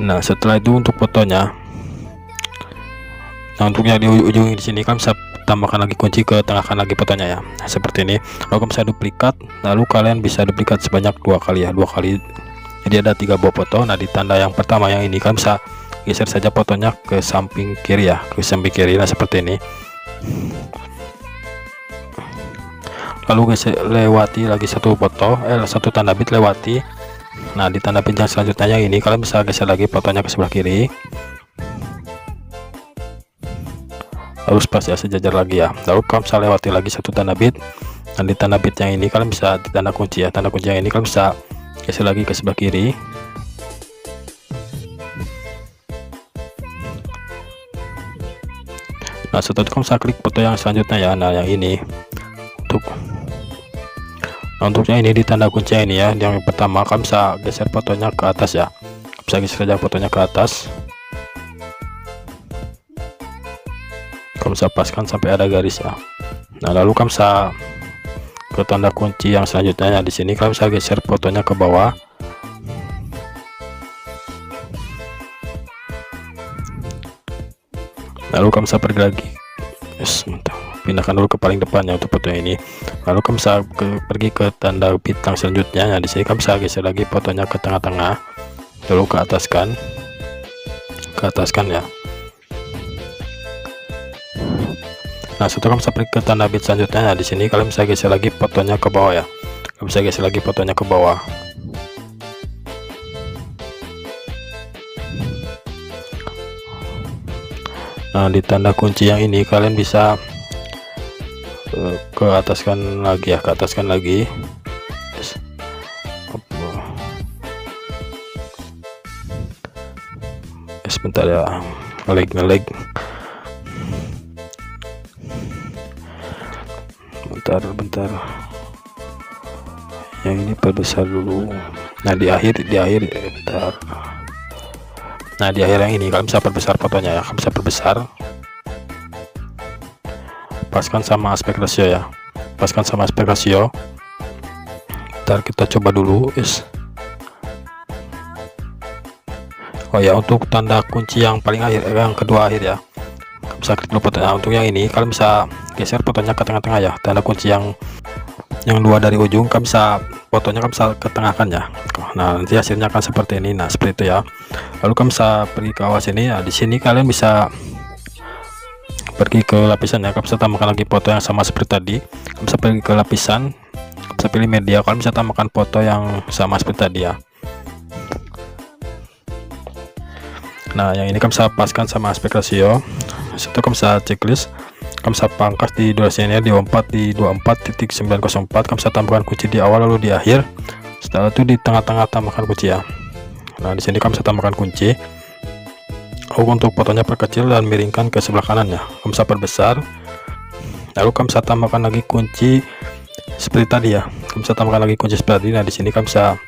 Nah setelah itu untuk fotonya, nah untuk yang di ujung di sini kalian bisa tambahkan lagi kunci, ke tengahkan lagi fotonya ya. Nah, seperti ini. Lalu kalian bisa duplikat, lalu kalian bisa duplikat sebanyak 2 kali ya, 2 kali. Jadi ada 3 buah foto. Nah di tanda yang pertama yang ini kalian bisa geser saja fotonya ke samping kiri ya, ke samping kiri. Nah seperti ini. Lalu guys, lewati lagi satu satu tanda bit lewati. Nah, di tanda bit yang selanjutnya yang ini kalian bisa geser lagi fotonya ke sebelah kiri, lalu spasi sejajar lagi ya. Lalu kalian bisa lewati lagi satu tanda bit. Dan di tanda bit yang ini kalian bisa di tanda kunci ya, tanda kunci yang ini kalian bisa geser lagi ke sebelah kiri. Nah, setelah itu kamu bisa klik foto yang selanjutnya ya. Nah, yang ini untuknya ini di tanda kunci ini ya. Yang pertama kamu bisa geser fotonya ke atas ya, bisa geser saja fotonya ke atas. Kamu bisa paskan sampai ada garis ya. Nah, lalu kamu bisa ke tanda kunci yang selanjutnya ya. Di sini kamu bisa geser fotonya ke bawah. Lalu kamu bisa pergi lagi, pindahkan dulu ke paling depannya untuk foto ini. Lalu kamu bisa pergi ke tanda bintang selanjutnya. Nah, di sini kamu bisa geser lagi fotonya ke tengah-tengah, lalu ke atas kan ya. Nah, setelah kamu bisa pergi ke tanda bit selanjutnya. Nah, di sini kalian bisa geser lagi fotonya ke bawah ya, kalian bisa geser lagi fotonya ke bawah. Nah, di tanda kunci yang ini kalian bisa ke ataskan lagi ya, ke ataskan lagi. Sebentar ya, ngelag bentar. Yang ini perbesar dulu. Nah, di akhir bentar. Nah, di akhir yang ini kalian bisa perbesar fotonya ya, kalian bisa perbesar, paskan sama aspek rasio ya, paskan sama aspek rasio. Ntar kita coba dulu guys. Oh ya, untuk tanda kunci yang paling akhir, yang kedua akhir ya, kalian bisa klik dulu fotonya. Untuk yang ini kalian bisa geser fotonya ke tengah-tengah ya, tanda kunci yang dua dari ujung kalian bisa fotonya kalian bisa ke tengah kan ya. Nah, nanti hasilnya akan seperti ini. Nah, seperti itu ya. Lalu kalian bisa pergi ke awas ini ya. Di sini kalian bisa pergi ke lapisan ya, kalian bisa tambahkan lagi foto yang sama seperti tadi. Kalian bisa pergi ke lapisan, kalian bisa pilih media, kalian bisa tambahkan foto yang sama seperti tadi ya. Nah, yang ini kalian bisa paskan sama aspek rasio. Setelah kalian bisa checklist, kalian bisa pangkas di durasinya di 24 di 24.904. Kalian bisa tambahkan kunci di awal lalu di akhir. Setelah itu di tengah-tengah tambahkan kunci ya. Nah, di sini kalian bisa tambahkan kunci. Untuk fotonya perkecil dan miringkan ke sebelah kanan ya, kalian bisa perbesar. Lalu kalian bisa tambahkan lagi kunci seperti tadi ya, kalian bisa tambahkan lagi kunci seperti tadi. Nah, di sini kalian bisa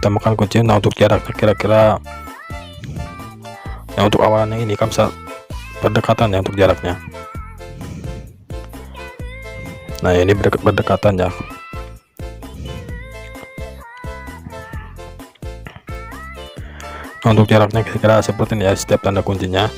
tambahkan kunci. Nah, untuk jarak kira-kira, nah untuk awalannya ini kalian bisa berdekatan ya untuk jaraknya. Nah, ini berdekatan ya. Untuk jaraknya kira-kira seperti ini ya, setiap tanda kuncinya.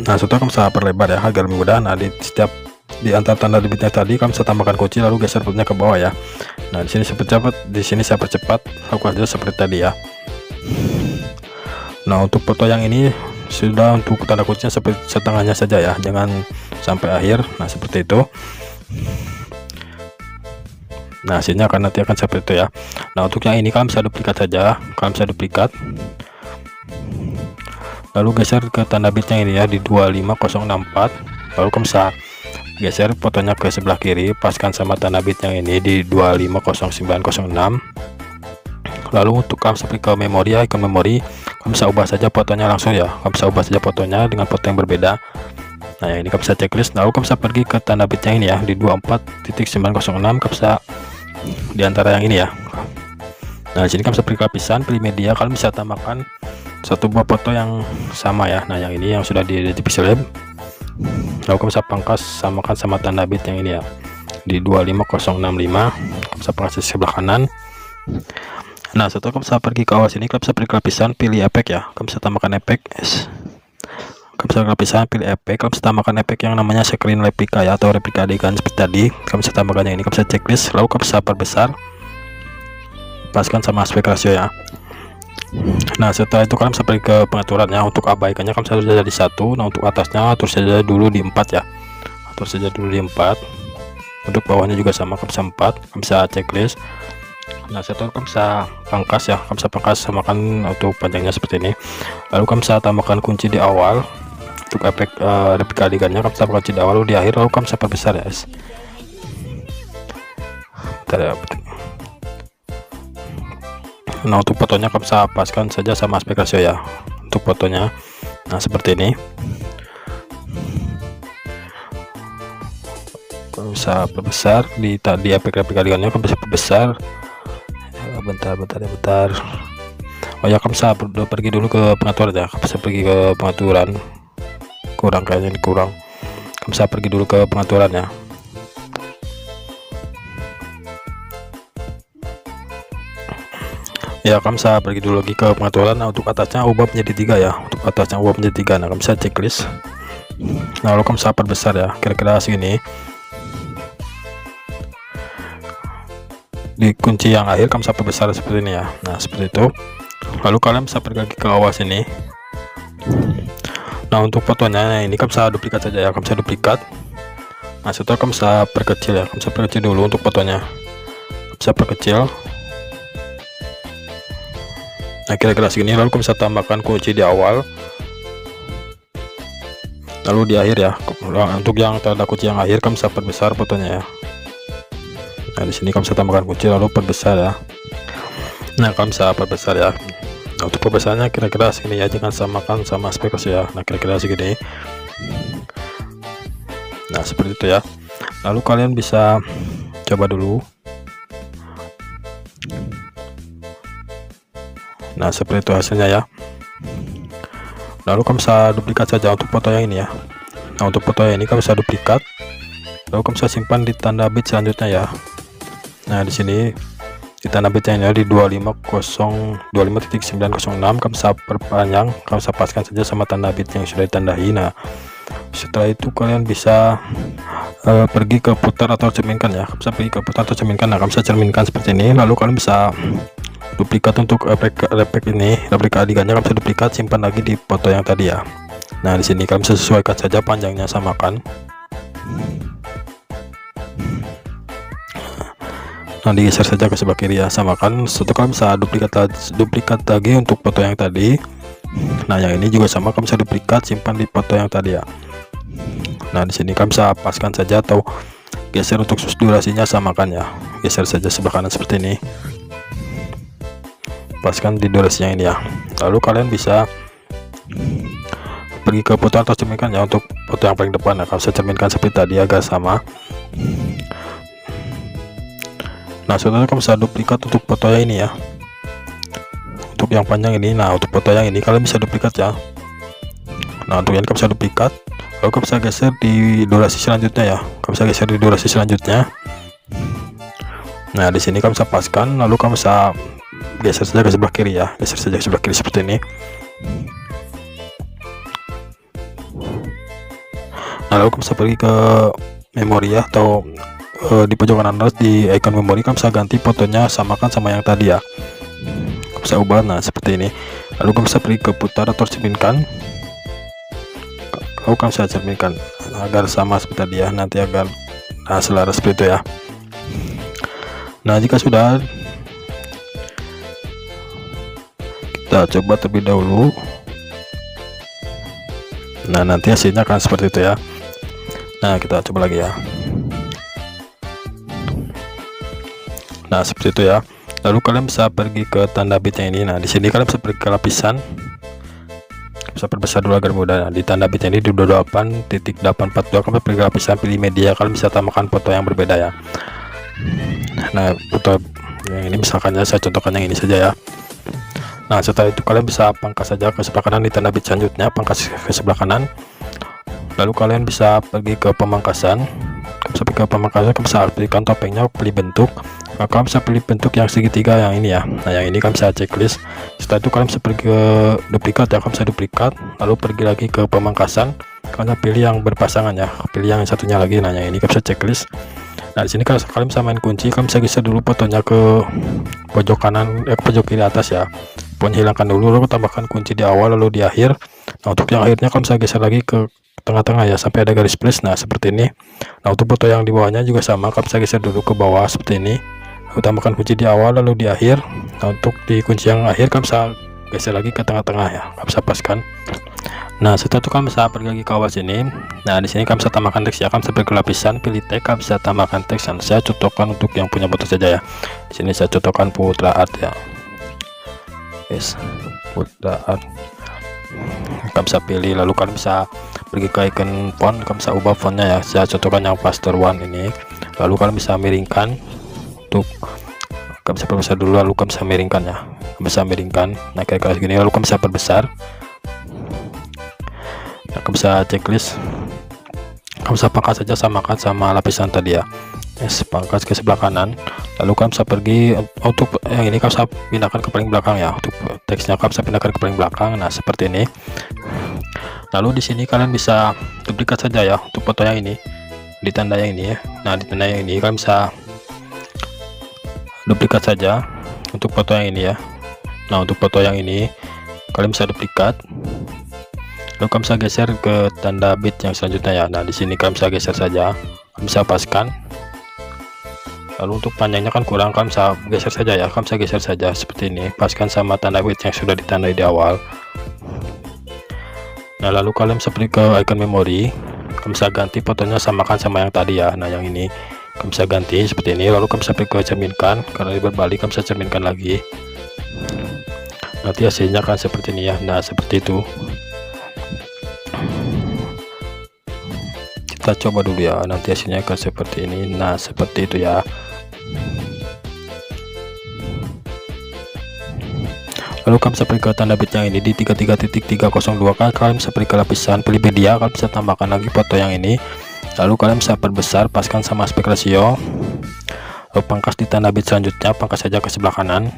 Nah, setelah kamu bisa perlebar ya agar mudah. Nah, di antara tanda debitnya tadi kamu bisa tambahkan kunci lalu geser fotonya ke bawah ya. Nah, di sini saya percepat, lakukan aja seperti tadi ya. Nah, untuk foto yang ini sudah untuk tanda kuncinya seperti setengahnya saja ya, jangan sampai akhir. Nah, seperti itu. Nah, hasilnya nanti akan seperti itu ya. Nah, untuk yang ini kalian bisa duplikat saja, kalian bisa duplikat lalu geser ke tanda bitnya ini ya di 25064. Lalu kalian bisa geser fotonya ke sebelah kiri, paskan sama tanda bit yang ini di 250906. Lalu untuk kalian seperti ke memori ya, ikon memori kalian bisa ubah saja fotonya langsung ya, kalian bisa ubah saja fotonya dengan foto yang berbeda. Nah, yang ini kalian bisa checklist. Lalu kalian bisa pergi ke tanda bit yang ini ya di 24.906, kalian bisa di antara yang ini ya. Nah, di sini kalian bisa pergi ke lapisan, pilih media, kalian bisa tambahkan satu buah foto yang sama ya. Nah, yang ini yang sudah di pixel lab. Lalu kalian bisa pangkas samakan sama tanda bit yang ini ya di 25065, kalian bisa pangkas di sebelah kanan. Nah, setelah kamu bisa pergi ke awas ini, kalian bisa pergi ke lapisan, pilih efek ya, kalian bisa tambahkan efek. bisa lapisan, pilih efek, kamu bisa tambahkan efek yang namanya screen replika ya, atau replika adegan seperti tadi. Kamu bisa tambahkan yang ini, kamu bisa checklist, lalu kamu bisa perbesar, paskan sama aspek rasio ya. Nah setelah itu kalian bisa pergi ke pengaturannya. Untuk abaikannya kamu harus jadi 1. Nah untuk atasnya atur saja dulu di 4 ya, atur saja dulu di 4. Untuk bawahnya juga sama, kamu bisa 4, kamu bisa checklist. Nah setelah kamu bisa pangkas ya, kamu bisa pangkas samakan untuk panjangnya seperti ini. Lalu kamu bisa tambahkan kunci di awal. Untuk efek replika adegannya kamu bisa kunci di awal, lalu di akhir, lalu kamu bisa perbesar ya guys. Bentar ya. Nah untuk fotonya kamu bisa paskan saja sama aspek rasio ya, untuk fotonya. Nah seperti ini, kamu bisa perbesar di efek replika adegannya, kamu bisa perbesar ya. Bentar. Oh ya, kamu bisa pergi dulu ke pengaturan ya, kamu bisa pergi ke pengaturan. Kurang kayaknya, ini kurang. Kamu bisa pergi dulu ke pengaturan ya. Ya kamu bisa pergi dulu lagi ke pengaturan. Nah untuk atasnya ubah menjadi 3 ya, untuk atasnya ubah menjadi 3. Nah kamu bisa checklist, nah lalu kamu bisa perbesar ya, kira-kira segini. Di kunci yang akhir kamu bisa perbesar seperti ini ya. Nah seperti itu. Lalu kalian bisa pergi lagi ke awal sini. Nah untuk fotonya, nah ini kamu bisa duplikat saja ya, kamu bisa duplikat. Nah setelah kamu bisa perkecil ya, kamu bisa perkecil dulu untuk fotonya, kamu bisa perkecil. Nah kira-kira segini. Lalu kamu bisa tambahkan kunci di awal, lalu di akhir ya. Untuk yang tanda kunci yang akhir kamu bisa perbesar fotonya ya. Nah di sini kamu bisa tambahkan kunci lalu perbesar ya. Nah kamu bisa perbesar ya. Nah untuk perbesarnya kira-kira segini ya, jangan samakan sama aspek rasio ya. Nah kira-kira segini. Nah seperti itu ya. Lalu kalian bisa coba dulu. Nah seperti itu hasilnya ya. Lalu kamu bisa duplikat saja untuk foto yang ini ya. Nah untuk foto yang ini kamu bisa duplikat, lalu kamu bisa simpan di tanda bit selanjutnya ya. Nah di sini di tanda bitnya di 25.906 kamu bisa perpanjang, kamu bisa paskan saja sama tanda bit yang sudah ditandai. Nah setelah itu kalian bisa pergi ke putar atau cerminkan ya, kamu bisa pergi ke putar atau cerminkan. Nah kamu bisa cerminkan seperti ini, lalu kalian bisa duplikat untuk efek ini, replika adegannya kamu bisa duplikat, simpan lagi di foto yang tadi ya. Nah di sini kalian bisa sesuaikan saja panjangnya, samakan. Nah digeser saja ke sebelah kiri ya, samakan. Setelah kalian bisa duplikat lagi untuk foto yang tadi. Nah yang ini juga sama, kamu bisa duplikat, simpan di foto yang tadi ya. Nah di sini kamu bisa paskan saja atau geser untuk durasinya, samakan ya. Geser saja sebelah kanan seperti ini, paskan di durasinya ini ya. Lalu kalian bisa pergi ke foto atau cerminkan ya, untuk foto yang paling depan ya, kamu bisa cerminkan seperti tadi agar sama. Nah setelah kamu bisa duplikat untuk foto yang ini ya, untuk yang panjang ini. Nah untuk foto yang ini kalian bisa duplikat ya. Nah untuk yang kamu bisa duplikat, lalu kamu bisa geser di durasi selanjutnya ya, kamu bisa geser di durasi selanjutnya. Nah di sini kamu bisa paskan, lalu kamu bisa geser saja ke sebelah kiri ya, geser saja ke sebelah kiri seperti ini. Nah lalu kamu bisa pergi ke memori ya, atau di pojok kanan atas di icon memori kamu bisa ganti fotonya, samakan sama yang tadi ya, kamu bisa ubah. Nah seperti ini. Lalu kamu bisa pergi ke putar atau cerminkan, lalu kamu bisa cerminkan agar sama seperti tadi ya, nanti agar selaras seperti itu ya. Nah jika sudah, kita coba terlebih dahulu. Nah nanti hasilnya akan seperti itu ya. Nah kita coba lagi ya. Nah seperti itu ya. Lalu kalian bisa pergi ke tanda bitnya ini. Nah di sini kalian bisa pergi ke lapisan, bisa perbesar dulu agar mudah. Nah, di tanda bitnya ini di 28.842 kalian pergi ke lapisan, pilih media, kalian bisa tambahkan foto yang berbeda ya. Nah foto yang ini misalkan ya, saya contohkan yang ini saja ya. Nah setelah itu kalian bisa pangkas saja ke sebelah kanan di tanda bit selanjutnya, pangkas ke sebelah kanan. Lalu kalian bisa pergi ke pemangkasan, kamu bisa pergi ke pemangkasan, kamu bisa pilihkan topengnya, pilih bentuk, Nah, kalian bisa pilih bentuk yang segitiga yang ini ya. Nah, yang ini kalian bisa checklist. Setelah itu kalian bisa pergi ke duplikat ya, kalian bisa duplikat, lalu pergi lagi ke pemangkasan, kalian pilih yang berpasangan ya, pilih yang satunya lagi. Nah, yang ini kalian bisa checklist. Nah, di sini kalian bisa main kunci, kalian bisa geser dulu fotonya ke pojok kanan, ke pojok kiri atas ya. Pokoknya hilangkan dulu, lalu tambahkan kunci di awal lalu di akhir. Nah, untuk yang akhirnya kalian bisa geser lagi ke tengah-tengah ya, sampai ada garis plus. Nah, seperti ini. Nah, untuk foto yang di bawahnya juga sama, kalian bisa geser dulu ke bawah seperti ini, lalu tambahkan kunci di awal lalu di akhir. Nah, untuk di kunci yang akhir kalian bisa geser lagi ke tengah-tengah ya, kalian bisa paskan. Nah, setelah itu kalian bisa pergi lagi ke awal sini. Nah, di sini kalian bisa tambahkan teks ya, kalian bisa pergi ke lapisan, pilih teks, kalian bisa tambahkan teks. Dan saya cocokkan untuk yang punya foto saja ya. Di sini saya cocokkan Putra Art ya. Yes, Putra Art. Kalian bisa pilih, lalu kalian bisa pergi ke icon font, kalian bisa ubah fontnya ya. Saya cocokkan yang Pastor One ini. Lalu kalian bisa miringkan, untuk kalian bisa perbesar dulu, lalu kalian bisa miringkan ya, kalian bisa miringkan. Nah, kira-kira segini, lalu kalian bisa perbesar. Nah, kalian bisa checklist, kalian bisa pangkas saja, samakan sama lapisan tadi ya. Yes, pangkas ke sebelah kanan, lalu kalian bisa pergi untuk yang ini, kalian bisa pindahkan ke paling belakang ya. Untuk teksnya kalian bisa pindahkan ke paling belakang. Nah, seperti ini. Lalu di sini kalian bisa duplikat saja ya, untuk foto yang ini di tanda yang ini ya. Nah, di tanda yang ini kalian bisa duplikat saja untuk foto yang ini ya. Nah, untuk foto yang ini kalian bisa duplikat, lalu kalian bisa geser ke tanda bit yang selanjutnya ya. Nah, di sini kalian bisa geser saja, kalian bisa paskan. Lalu untuk panjangnya kan kurang, kalian bisa geser saja ya, kalian bisa geser saja seperti ini, paskan sama tanda bit yang sudah ditandai di awal. Nah, lalu kalian bisa pergi ke icon memori, kalian bisa ganti fotonya, samakan sama yang tadi ya. Nah, yang ini kalian bisa ganti seperti ini, lalu kalian bisa pergi ke cerminkan, karena berbalik kalian bisa cerminkan lagi. Nanti hasilnya kan seperti ini ya. Nah, seperti itu. Kita coba dulu ya, nanti hasilnya akan seperti ini. Nah, seperti itu ya. Lalu kalian bisa pergi ke tanda bit yang ini di 33.302, kalian bisa pergi ke lapisan, pilih media, kalian bisa tambahkan lagi foto yang ini, lalu kalian bisa perbesar, paskan sama aspek rasio, lalu pangkas di tanda bit selanjutnya, pangkas saja ke sebelah kanan.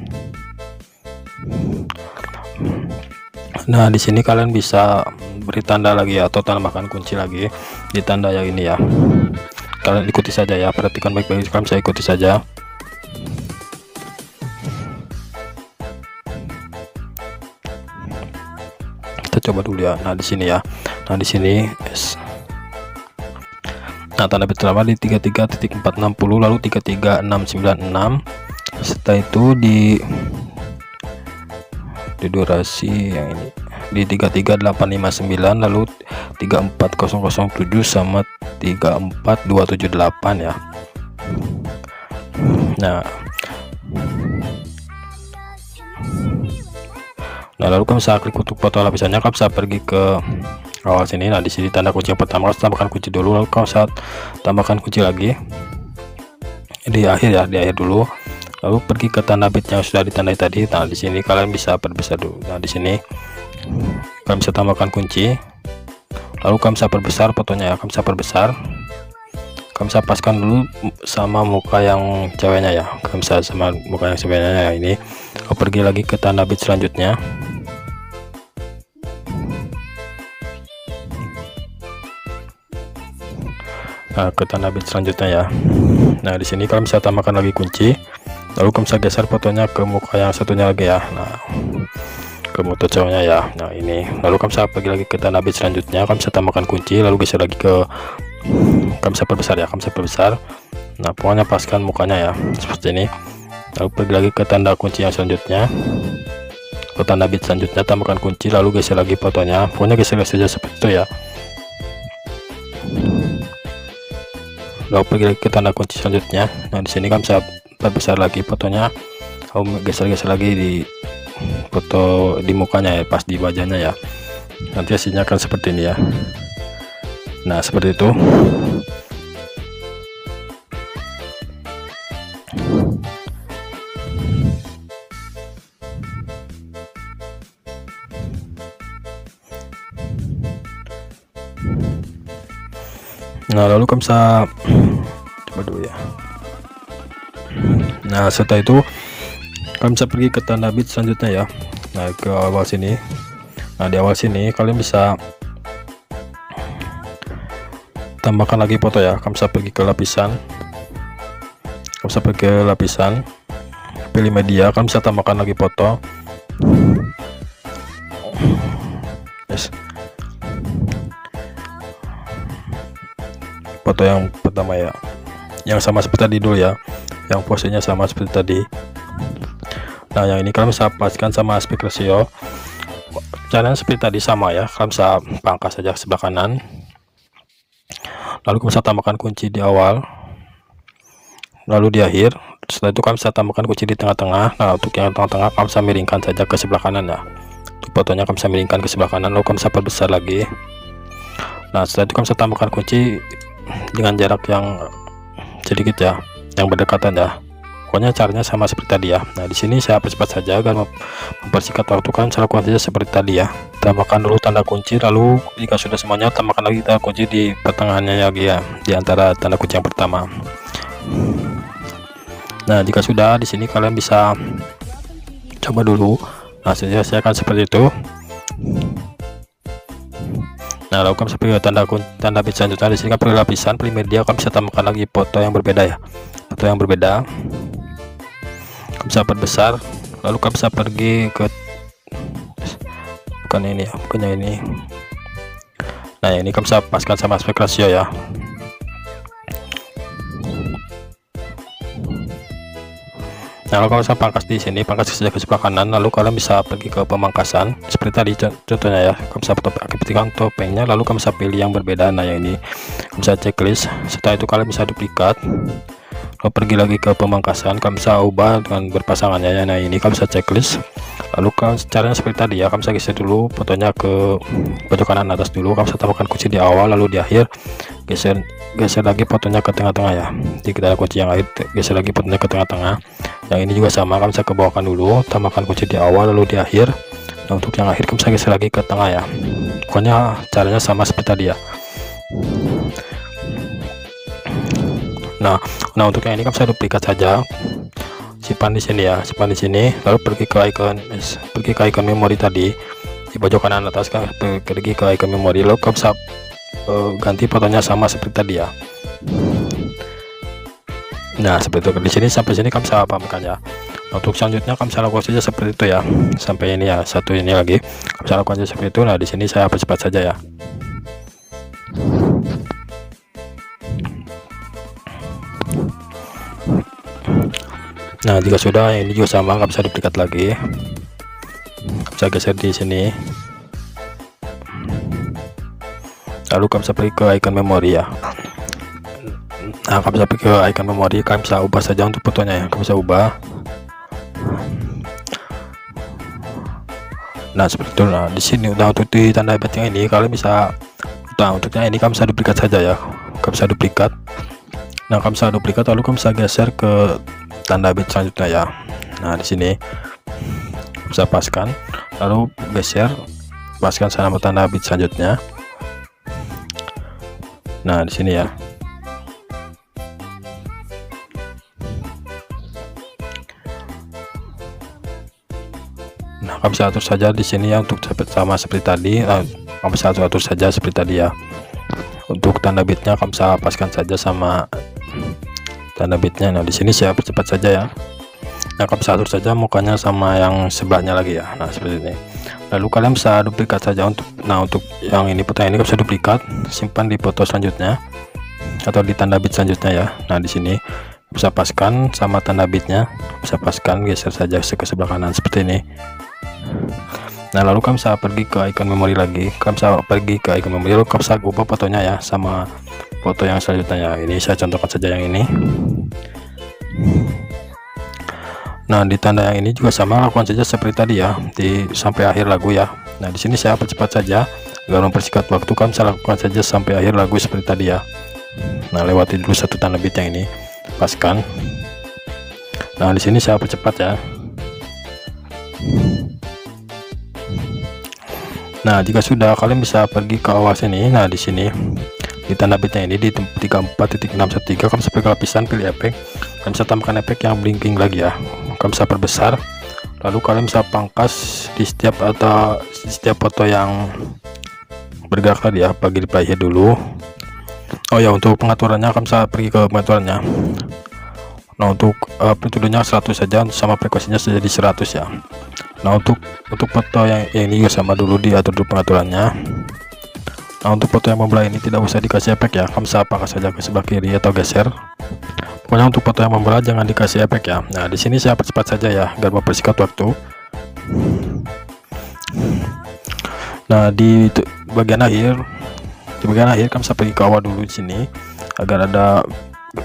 Nah, di sini kalian bisa beri tanda lagi ya, atau tambahkan kunci lagi di tanda yang ini ya. Kalian ikuti saja ya, perhatikan baik-baik, kalian bisa ikuti saja. Kita coba dulu ya. Nah, di sini ya. Nah, di sini yes. Nah, tanda bit pertama di 33.460, lalu 33696. Setelah itu di durasi yang ini di 33859, lalu 34007 sama 34278 ya. Nah, lalu kalian bisa klik untuk foto lapisannya, kalian bisa pergi ke awal sini. Nah, di sini tanda kunci yang pertama, kalian tambahkan kunci dulu, lalu kalian bisa tambahkan kunci lagi di akhir ya, di akhir dulu. Lalu pergi ke tanda bit yang sudah ditandai tadi. Nah, di sini kalian bisa perbesar dulu. Nah, di sini kalian bisa tambahkan kunci, lalu kalian bisa perbesar fotonya ya, kalian bisa perbesar, kalian bisa paskan dulu sama muka yang ceweknya ya, kalian bisa sama muka yang ceweknya ya ini. Lalu pergi lagi ke tanda bit selanjutnya. Nah, ke tanda bit selanjutnya ya. Nah, di sini kalian bisa tambahkan lagi kunci, lalu kalian bisa geser fotonya ke muka yang satunya lagi ya. Nah, ke motor cowoknya ya. Nah, ini lalu kalian bisa pergi lagi ke tanda bit selanjutnya, kalian bisa tambahkan kunci, lalu geser lagi ke, kalian bisa perbesar ya, kalian bisa perbesar. Nah, pokoknya paskan mukanya ya seperti ini. Lalu pergi lagi ke tanda kunci yang selanjutnya, ke tanda bit selanjutnya, tambahkan kunci, lalu geser lagi fotonya. Pokoknya geser saja seperti itu ya. Lalu pergi lagi ke tanda kunci selanjutnya. Nah, di sini kalian bisa perbesar lagi fotonya, lalu geser-geser lagi di foto di mukanya ya, pas di wajahnya ya. Nanti hasilnya akan seperti ini ya. Nah, seperti itu. Nah, lalu kamu bisa coba dulu ya. Nah, setelah itu kalian bisa pergi ke tanda bit selanjutnya ya. Nah, ke awal sini. Nah, di awal sini kalian bisa tambahkan lagi foto ya. Kalian bisa pergi ke lapisan. Kalian bisa pergi ke lapisan, pilih media, kalian bisa tambahkan lagi foto. Yes. Foto yang pertama ya, yang sama seperti tadi dulu ya, yang posenya sama seperti tadi. Nah, yang ini kalian bisa pastikan sama aspek ratio. Caranya seperti tadi sama ya, kalian bisa pangkas saja sebelah kanan, lalu kalian bisa tambahkan kunci di awal, lalu di akhir. Setelah itu kalian bisa tambahkan kunci di tengah-tengah. Nah, untuk yang tengah-tengah kalian bisa miringkan saja ke sebelah kanan ya. Untuk fotonya kalian bisa miringkan ke sebelah kanan, lalu kalian bisa perbesar lagi. Nah, setelah itu kalian bisa tambahkan kunci dengan jarak yang sedikit ya, yang berdekatan ya. Pokoknya caranya sama seperti tadi ya. Nah, di sini saya percepat saja agar mempersingkat waktu. Kan saya lakukan saja seperti tadi ya. Tambahkan dulu tanda kunci, lalu jika sudah semuanya tambahkan lagi tanda kunci di pertengahannya lagi ya, di antara tanda kunci yang pertama. Nah, jika sudah, di sini kalian bisa coba dulu. Nah, saya akan seperti itu. Nah, lalu kalian bisa pilih tanda bit selanjutnya. Di sini kan pilih lapisan, pilih media, kalian bisa tambahkan lagi foto yang berbeda ya, foto yang berbeda. Kalian bisa perbesar, lalu kalian bisa pergi ke, bukan ini ya, bukannya ini. Nah, ini kalian bisa paskan sama aspek ratio ya. Nah, lalu kalian bisa pangkas di sini, pangkas saja ke sebelah kanan, lalu kalian bisa pergi ke pemangkasan seperti tadi contohnya ya. Kalian bisa aktifkan topengnya, lalu kalian bisa pilih yang berbeda. Nah, yang ini kalian bisa checklist. Setelah itu kalian bisa duplikat, lalu pergi lagi ke pemangkasan, kalian bisa ubah dengan berpasangannya ya. Nah, ini kalian bisa checklist, lalu kalian caranya seperti tadi ya. Kalian bisa geser dulu fotonya ke pojok kanan atas dulu, kalian bisa tambahkan kunci di awal, lalu di akhir geser lagi fotonya ke tengah-tengah ya. Jadi kita ada kunci yang akhir, geser lagi fotonya ke tengah-tengah. Yang ini juga sama, kalian bisa ke bawahkan dulu, tambahkan kunci di awal lalu di akhir. Nah, untuk yang akhir kalian bisa geser lagi ke tengah ya. Pokoknya caranya sama seperti tadi ya. Nah, untuk yang ini kalian bisa duplikat saja, simpan di sini ya, simpan di sini, lalu pergi ke icon memori tadi di pojok kanan atas, kan pergi ke icon memori, lalu kalian bisa ganti fotonya sama seperti tadi ya. Nah, seperti itu. Di sini sampai sini kalian bisa pamerkan ya. Untuk selanjutnya kalian bisa lakukan saja seperti itu ya, sampai ini ya, satu ini lagi kalian bisa lakukan saja seperti itu. Nah, di sini saya percepat saja ya. Nah, jika sudah, ini juga sama, nggak bisa duplikat lagi, bisa geser di sini, lalu kalian bisa pergi ke icon memori ya. Nah, kalian bisa pergi ke icon memori, kalian bisa ubah saja untuk fotonya ya, kalian bisa ubah. Nah, seperti itu. Nah, di sini udah untuk di tanda bit yang ini kalian bisa, nah untuknya ini kalian bisa duplikat saja ya, kalian bisa duplikat. Nah, kalian bisa duplikat, lalu kalian bisa geser ke tanda bit selanjutnya ya. Nah, di sini bisa paskan, lalu geser, paskan sama tanda bit selanjutnya. Nah, di sini ya. Nah, kalian bisa atur saja di sini ya, untuk sama seperti tadi. Kalian bisa atur saja seperti tadi ya. Untuk tanda bitnya kalian bisa paskan saja sama tanda bitnya. Nah, di sini saya percepat saja ya. Nah, kalian bisa atur saja mukanya sama yang sebelahnya lagi ya. Nah, seperti ini. Lalu kalian bisa duplikat saja untuk, nah untuk yang ini, foto ini kalian bisa duplikat, simpan di foto selanjutnya atau di tanda bit selanjutnya ya. Nah, di sini bisa paskan sama tanda bitnya, bisa paskan, geser saja ke sebelah kanan seperti ini. Nah, lalu kalian bisa pergi ke icon memori lagi, kalian bisa pergi ke icon memori, lalu kalian bisa ubah fotonya ya sama foto yang selanjutnya ya. Ini saya contohkan saja yang ini. Nah, di tanda yang ini juga sama, lakukan saja seperti tadi ya, di sampai akhir lagu ya. Nah, di sini saya percepat saja agar mempersingkat waktu, kan saya lakukan saja sampai akhir lagu seperti tadi ya. Nah, lewati dulu satu tanda bit yang ini, paskan. Nah, di sini saya percepat ya. Nah, jika sudah, kalian bisa pergi ke awal sini. Nah, di sini di tanda bitnya ini di 34.613. Kamu bisa pilih lapisan, pilih efek, kalian bisa tambahkan efek yang blinking lagi ya. Kamu bisa perbesar, lalu kalian bisa pangkas di setiap foto yang bergerak tadi ya, bagi di playhead dulu. Oh ya, untuk pengaturannya kamu bisa pergi ke pengaturannya. Nah, untuk amplitudenya 100 saja, sama frekuensinya jadi 100 ya. Nah, untuk foto yang ini juga sama, dulu diatur dulu pengaturannya. Nah, untuk foto yang membelah ini tidak usah dikasih efek ya, kamu bisa pangkas saja ke sebelah kiri atau geser. Pokoknya untuk foto yang membelah jangan dikasih efek ya. Nah, di sini saya percepat saja ya agar mempersingkat waktu. Nah, di bagian akhir kamu bisa pergi ke awal dulu di sini agar ada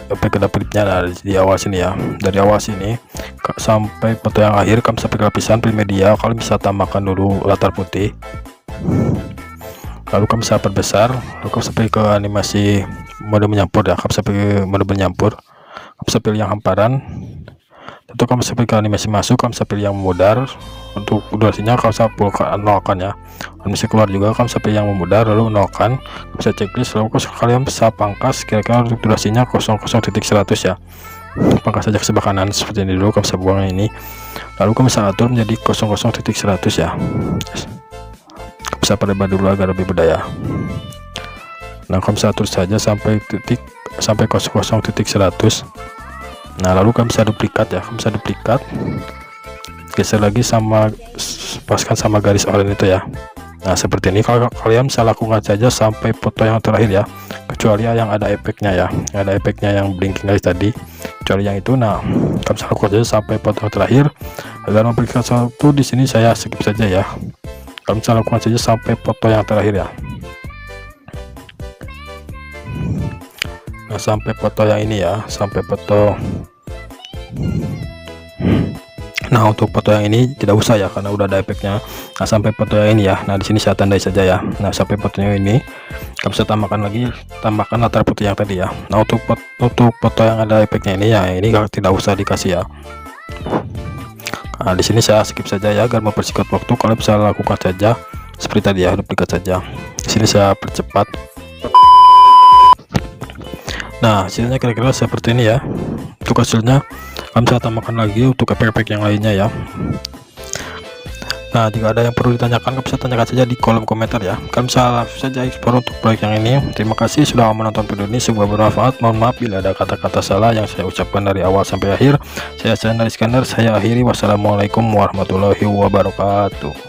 efek kedap-kedipnya. Nah, di awal sini ya, dari awal sini sampai foto yang akhir kamu bisa pilih lapisan, pilih media, kalian bisa tambahkan dulu latar putih, lalu kamu bisa perbesar, lalu kamu bisa pilih ke animasi mode menyampur ya, kamu bisa pilih mode menyampur, kamu bisa pilih yang hamparan. Tentu kamu bisa pilih ke animasi masuk, kamu bisa pilih yang memudar. Untuk durasinya kamu bisa nolkan ya. Kamu bisa keluar juga, kamu bisa pilih yang memudar lalu nolkan. Kamu bisa checklist, lalu kalian bisa pangkas kira-kira untuk durasinya 00.100 ya. Pangkas saja ke sebelah kanan seperti ini dulu, kamu bisa buang ini, lalu kamu bisa atur menjadi 00.100 ya. Kamu bisa perlebar dulu agar lebih berdaya. Nah, kamu bisa atur saja sampai 00.100. Nah, lalu kamu bisa duplikat ya, kamu bisa duplikat, geser lagi sama paskan sama garis oranye itu ya. Nah, seperti ini kalau kalian bisa lakukan saja sampai foto yang terakhir ya, kecuali yang ada efeknya ya, ada efeknya yang blinking guys tadi, kecuali yang itu. Nah, kamu bisa lakukan saja sampai foto yang terakhir. Agar memberikan satu di sini saya skip saja ya, kamu bisa lakukan saja sampai foto yang terakhir ya. Nah, sampai foto yang ini ya, sampai foto. Nah, untuk foto yang ini tidak usah ya karena udah ada efeknya. Nah, sampai foto yang ini ya. Nah, di sini saya tandai saja ya. Nah, sampai fotonya ini kamu bisa tambahkan latar putih yang tadi ya. Nah, untuk foto yang ada efeknya ini ya, ini tidak usah dikasih ya. Nah, di sini saya skip saja ya agar mempersingkat waktu. Kalian bisa lakukan saja seperti tadi ya, duplikat saja. Di sini saya percepat. Nah, hasilnya kira-kira seperti ini ya. Untuk hasilnya kamu bisa tambahkan lagi untuk efek-efek yang lainnya ya. Nah, jika ada yang perlu ditanyakan, kamu bisa tanyakan saja di kolom komentar ya. Kamu bisa langsung saja explore untuk proyek yang ini. Terima kasih sudah menonton video ini, semoga bermanfaat. Mohon maaf bila ada kata-kata salah yang saya ucapkan dari awal sampai akhir. Saya Chandra Iskandar, saya akhiri. Wassalamualaikum warahmatullahi wabarakatuh.